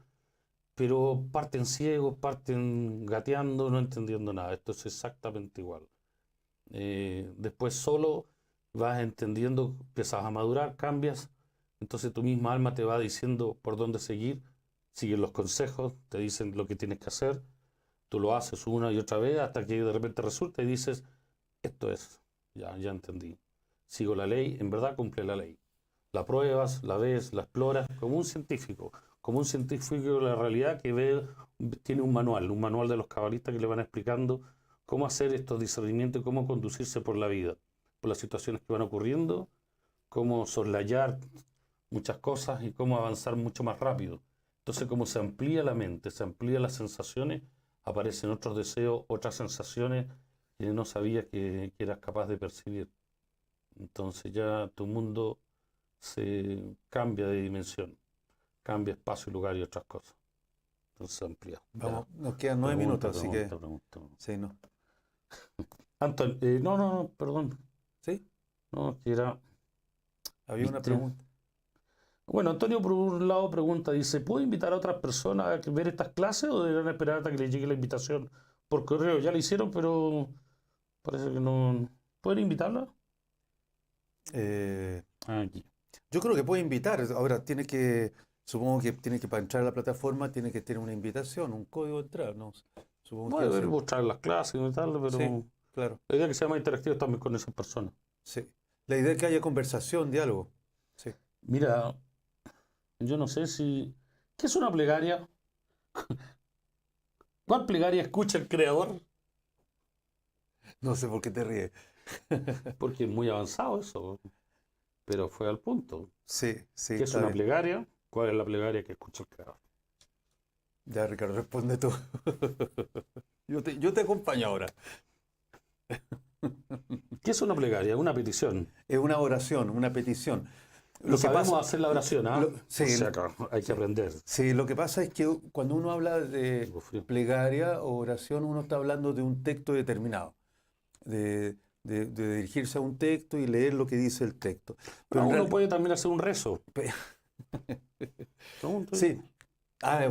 pero parten ciegos, parten gateando, no entendiendo nada. Esto es exactamente igual. Después solo vas entendiendo, empiezas a madurar, cambias, entonces tu misma alma te va diciendo por dónde seguir, siguen los consejos, te dicen lo que tienes que hacer, tú lo haces una y otra vez hasta que de repente resulta y dices, esto es, ya entendí, sigo la ley, en verdad cumple la ley. La pruebas, la ves, la exploras como un científico de la realidad que ve, tiene un manual de los cabalistas que le van explicando cómo hacer estos discernimientos y cómo conducirse por la vida, por las situaciones que van ocurriendo, cómo soslayar muchas cosas y cómo avanzar mucho más rápido. Entonces, como se amplía la mente, se amplían las sensaciones, aparecen otros deseos, otras sensaciones que no sabías que eras capaz de percibir. Entonces ya tu mundo se cambia de dimensión, cambia espacio, lugar y otras cosas. Entonces se amplía. Ya. Vamos, nos quedan 9 minutos, así que sí, no. Anton, no, perdón. ¿Sí? No, que era. Había una ¿Viste? pregunta. Bueno, Antonio por un lado pregunta, dice, ¿puedo invitar a otras personas a ver estas clases o deberán esperar hasta que les llegue la invitación por correo? Ya la hicieron, pero parece que no. ¿Pueden invitarla? Eh, Aquí. yo creo que puede invitar. Ahora supongo que tiene que para entrar a la plataforma tiene que tener una invitación, un código de entrada, ¿no? Supongo No que deber así. mostrar las clases y tal, Sí, pero claro. la idea es que sea más interactivo también con esas personas. Sí. La idea es que haya conversación, diálogo. Sí. Mira, yo no sé si. ¿Qué es una plegaria? ¿Cuál plegaria escucha el creador? No sé por qué te ríes. Porque es muy avanzado eso, pero fue al punto. Sí, sí, ¿Qué es está una bien. plegaria? ¿Cuál es la plegaria que escucha el creador? Ya, Ricardo, responde tú. Yo te acompaño ahora. ¿Qué es una plegaria? Una petición. Es una oración, una petición. No Lo que sabemos pasa, hacer la oración, ¿ah? sí, O sea, hay que sí, aprender. sí, lo que pasa es que cuando uno habla de Tengo frío. plegaria o oración, uno está hablando de un texto determinado, de dirigirse a un texto y leer lo que dice el texto. Pero No, en uno realidad, puede también hacer un rezo. Pregunto yo. sí,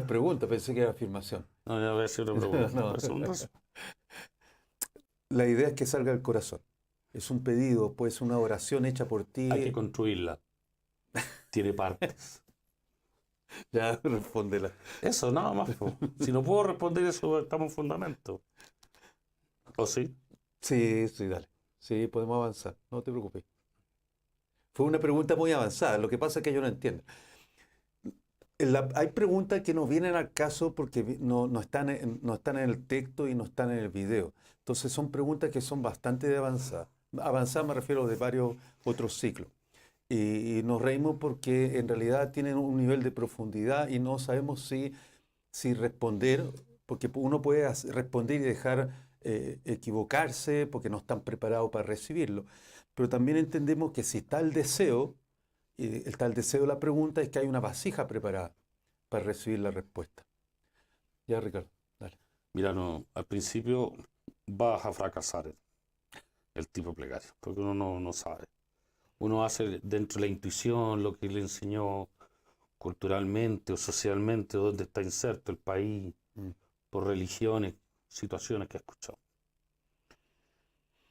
pregunta, pensé que era afirmación. No, ya voy a hacer una pregunta. No, Puede ser un rezo. la idea es que salga del corazón. Es un pedido, puede ser una oración hecha por Hay que ti. construirla. Tiene partes. Ya, respóndela. Eso, nada más, po. Si no puedo responder eso, estamos en fundamento. ¿O sí? Sí, sí, dale. Sí, podemos avanzar, no te preocupes. Fue una pregunta muy avanzada, lo que pasa es que yo no entiendo. Hay preguntas que no vienen al caso porque no están en el texto y no están en el video. Entonces son preguntas que son bastante de avanzada. Avanzada me refiero de varios otros ciclos. Y nos reímos porque en realidad tienen un nivel de profundidad y no sabemos si responder, porque uno puede responder y dejar equivocarse porque no están preparados para recibirlo. Pero también entendemos que si está el deseo, está el deseo de la pregunta, es que hay una vasija preparada para recibir la respuesta. Ya, Ricardo, dale. Mira, no, al principio vas a fracasar el tipo plegario, porque uno no sabe. Uno hace dentro de la intuición lo que le enseñó culturalmente o socialmente, donde está inserto el país, Mm, por religiones, situaciones que ha escuchado.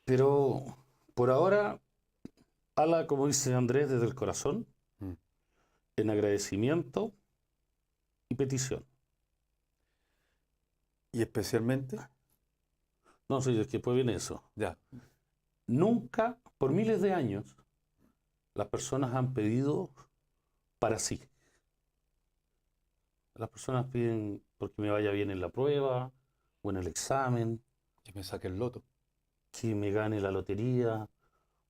Pero por ahora, habla, como dice Andrés, desde el corazón, mm. en agradecimiento y petición. Y especialmente, No sé, es que después viene eso. ya, Nunca, por miles de años, las personas han pedido para sí. Las personas piden porque me vaya bien en la prueba o en el examen, que me saque el loto. que me gane la lotería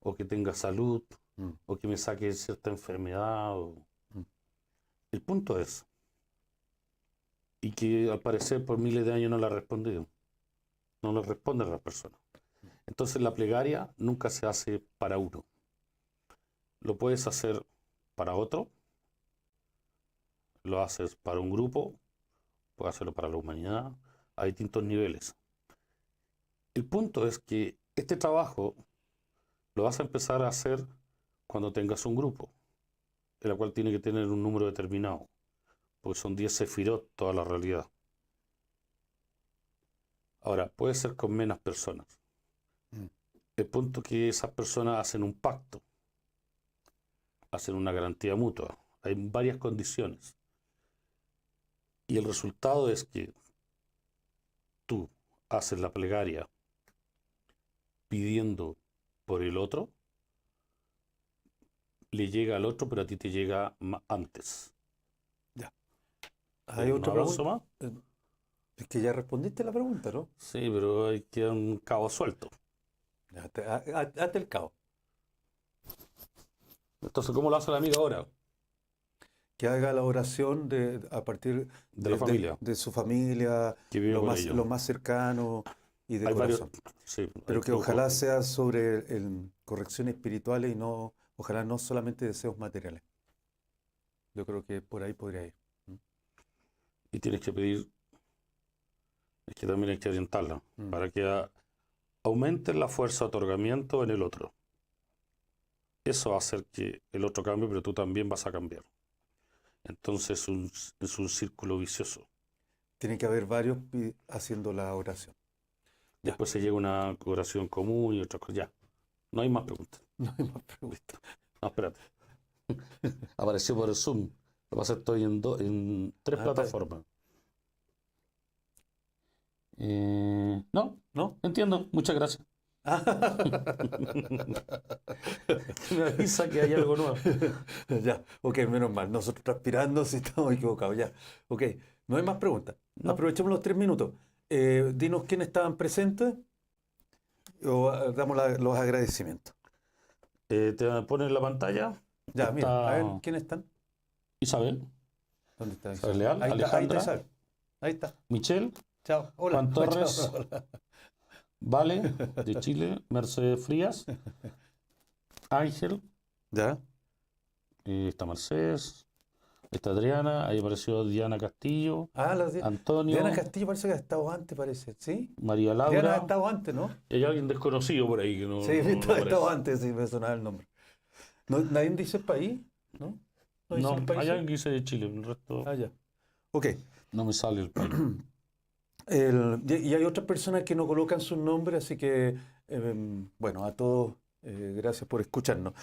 o que tenga salud Mm, o que me saque cierta enfermedad. mm. El punto es, y que al parecer por miles de años no la ha respondido, no lo responden las personas. Entonces la plegaria nunca se hace para uno. Lo puedes hacer para otro, lo haces para un grupo, puedes hacerlo para la humanidad, a distintos niveles. El punto es que este trabajo lo vas a empezar a hacer cuando tengas un grupo, en el cual tiene que tener un número determinado, porque son 10 sefirot toda la realidad. Ahora, puede ser con menos personas. Mm. El punto es que esas personas hacen un pacto, hacen una garantía mutua. Hay varias condiciones. Y el resultado es que tú haces la plegaria pidiendo por el otro, le llega al otro, pero a ti te llega antes. Ya. ¿Hay ¿Hay un otra abrazo pregunta? más? Es que ya respondiste la pregunta, ¿no? Sí, pero hay que un cabo suelto. Ya, hazte el caos. Entonces, ¿cómo lo hace la amiga ahora? Que haga la oración a partir De la familia, de su familia, que vive con ellos. lo más cercano y de Hay varios, corazón. sí, Pero hay que flujos. ojalá sea sobre correcciones espirituales y no, ojalá no solamente deseos materiales. Yo creo que por ahí podría ir. Y tienes que pedir, es que también hay que orientarla, Mm. para que aumente la fuerza de otorgamiento en el otro. Eso va a hacer que el otro cambie, pero tú también vas a cambiar. Entonces es un círculo vicioso. Tiene que haber varios haciendo la oración. Ya, Después se llega a una oración común y otras cosas. Ya, no hay más preguntas. no hay más preguntas. Listo. No, espérate. Apareció por el Zoom. Lo que pasa es que estoy en 3 Ah, plataformas. No, ¿No? entiendo. Muchas gracias. Me avisa que hay algo nuevo. Ya, ok, menos mal. Nosotros transpirando si estamos equivocados. Ya, ok. No hay más preguntas. No. Aprovechemos los 3 minutos. Dinos quiénes estaban presentes o damos los agradecimientos. Te ponen en la pantalla. Ya, mira, a ver, Está ¿quiénes están? Isabel, ¿Dónde está Isabel Isabel? Leal, Ahí está Alejandra, Isabel. Ahí está. Michelle, Chao. Hola. Juan Chao, Torres, hola. Vale, de Chile, Mercedes Frías, Ángel, ¿Ya? está Mercedes, está Adriana, ahí apareció Diana Castillo, Ah, Antonio, Diana Castillo parece que ha estado antes, parece. ¿Sí? María Diana ha Laura, estado antes, ¿no? y hay alguien desconocido por ahí que Sí, no ha estado aparece. antes, sí, me sonaba el nombre. ¿Nadie dice el país? ¿No? ¿No dice No, el país? hay alguien que dice de Chile, el resto Ah, ya. Ok. no me sale el país. Y hay otras personas que no colocan sus nombres, así que, bueno, a todos, gracias por escucharnos.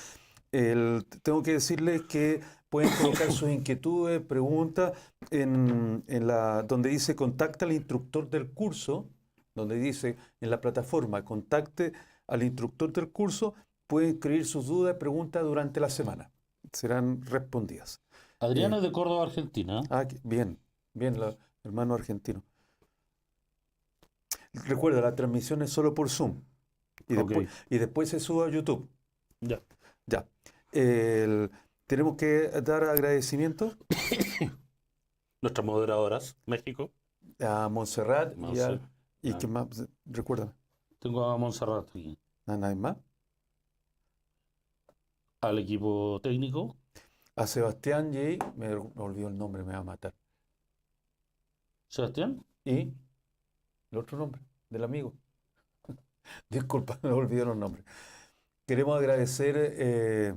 Tengo que decirles que pueden colocar sus inquietudes, preguntas, donde dice contacta al instructor del curso, donde dice en la plataforma contacte al instructor del curso, pueden escribir sus dudas, preguntas durante la semana. Serán respondidas. Adriana es de Córdoba, Argentina. Bien, bien, hermano argentino. Recuerda, la transmisión es solo por Zoom Ok. y después se sube a YouTube. Ya. Ya. Tenemos que dar agradecimiento Nuestras moderadoras, México. a Montserrat Monse. y Ah. ¿qué más? Recuérdame. Tengo a Montserrat aquí. ¿Nadie más? Al equipo técnico, A Sebastián J. Me olvidó el nombre, me va a matar. Sebastián. ¿Y el otro nombre del amigo? Disculpa, me olvidé los nombres. Queremos agradecer,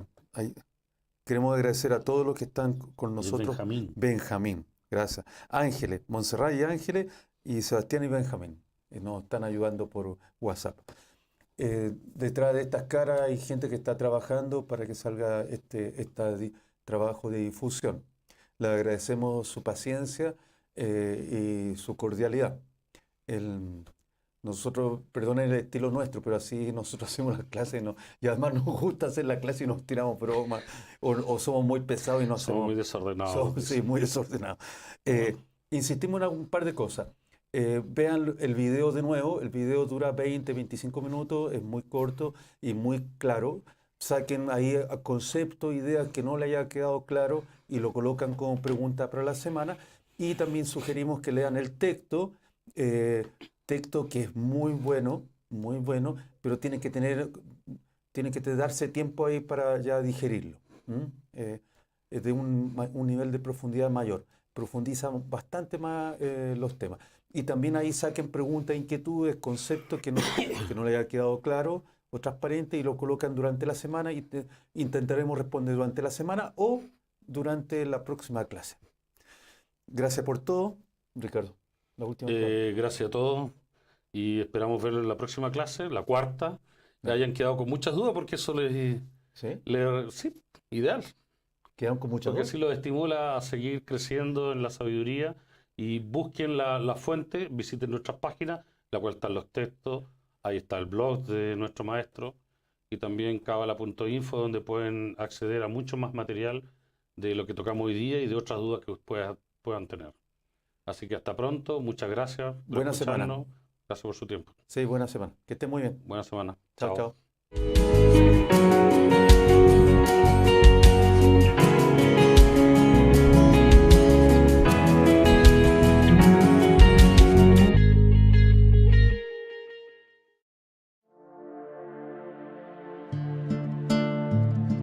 queremos agradecer a todos los que están con Y nosotros. Benjamín. Benjamín, gracias. Ángeles, Montserrat y Ángeles, y Sebastián y Benjamín. Nos están ayudando por WhatsApp. Detrás de estas caras hay gente que está trabajando para que salga este trabajo de difusión. Le agradecemos su paciencia y su cordialidad. Nosotros, perdonen el estilo nuestro, pero así nosotros hacemos las clases y además nos gusta hacer la clase y nos tiramos bromas o somos muy pesados y no Somos muy hacemos. desordenados. Sí, muy desordenados. Insistimos en un par de cosas. Vean el video de nuevo. El video dura 20, 25 minutos, es muy corto y muy claro. Saquen ahí conceptos, ideas que no le haya quedado claro y lo colocan como pregunta para la semana. Y también sugerimos que lean el texto que es muy bueno, muy bueno, pero tiene que darse tiempo ahí para ya digerirlo. Es de un nivel de profundidad mayor. Profundizan bastante más los temas. Y también ahí saquen preguntas, inquietudes, conceptos que no les haya quedado claro o transparente y lo colocan durante la semana y intentaremos responder durante la semana o durante la próxima clase. Gracias por todo, Ricardo. La última palabra. Gracias a todos y esperamos verlo en la próxima clase, la cuarta, que Ya. hayan quedado con muchas dudas porque eso ¿Sí? sí, ideal, ¿Quedaron con mucha porque duda? así los estimula a seguir creciendo en la sabiduría y busquen la fuente, visiten nuestras páginas, la cual están los textos, ahí está el blog de nuestro maestro y también cabala.info donde pueden acceder a mucho más material de lo que tocamos hoy día y de otras dudas que puedan tener. Así que hasta pronto, muchas gracias por Buena semana. escucharnos, gracias por su tiempo. Sí, buena semana. Que esté muy bien. Buena semana, Chao, chao. chao.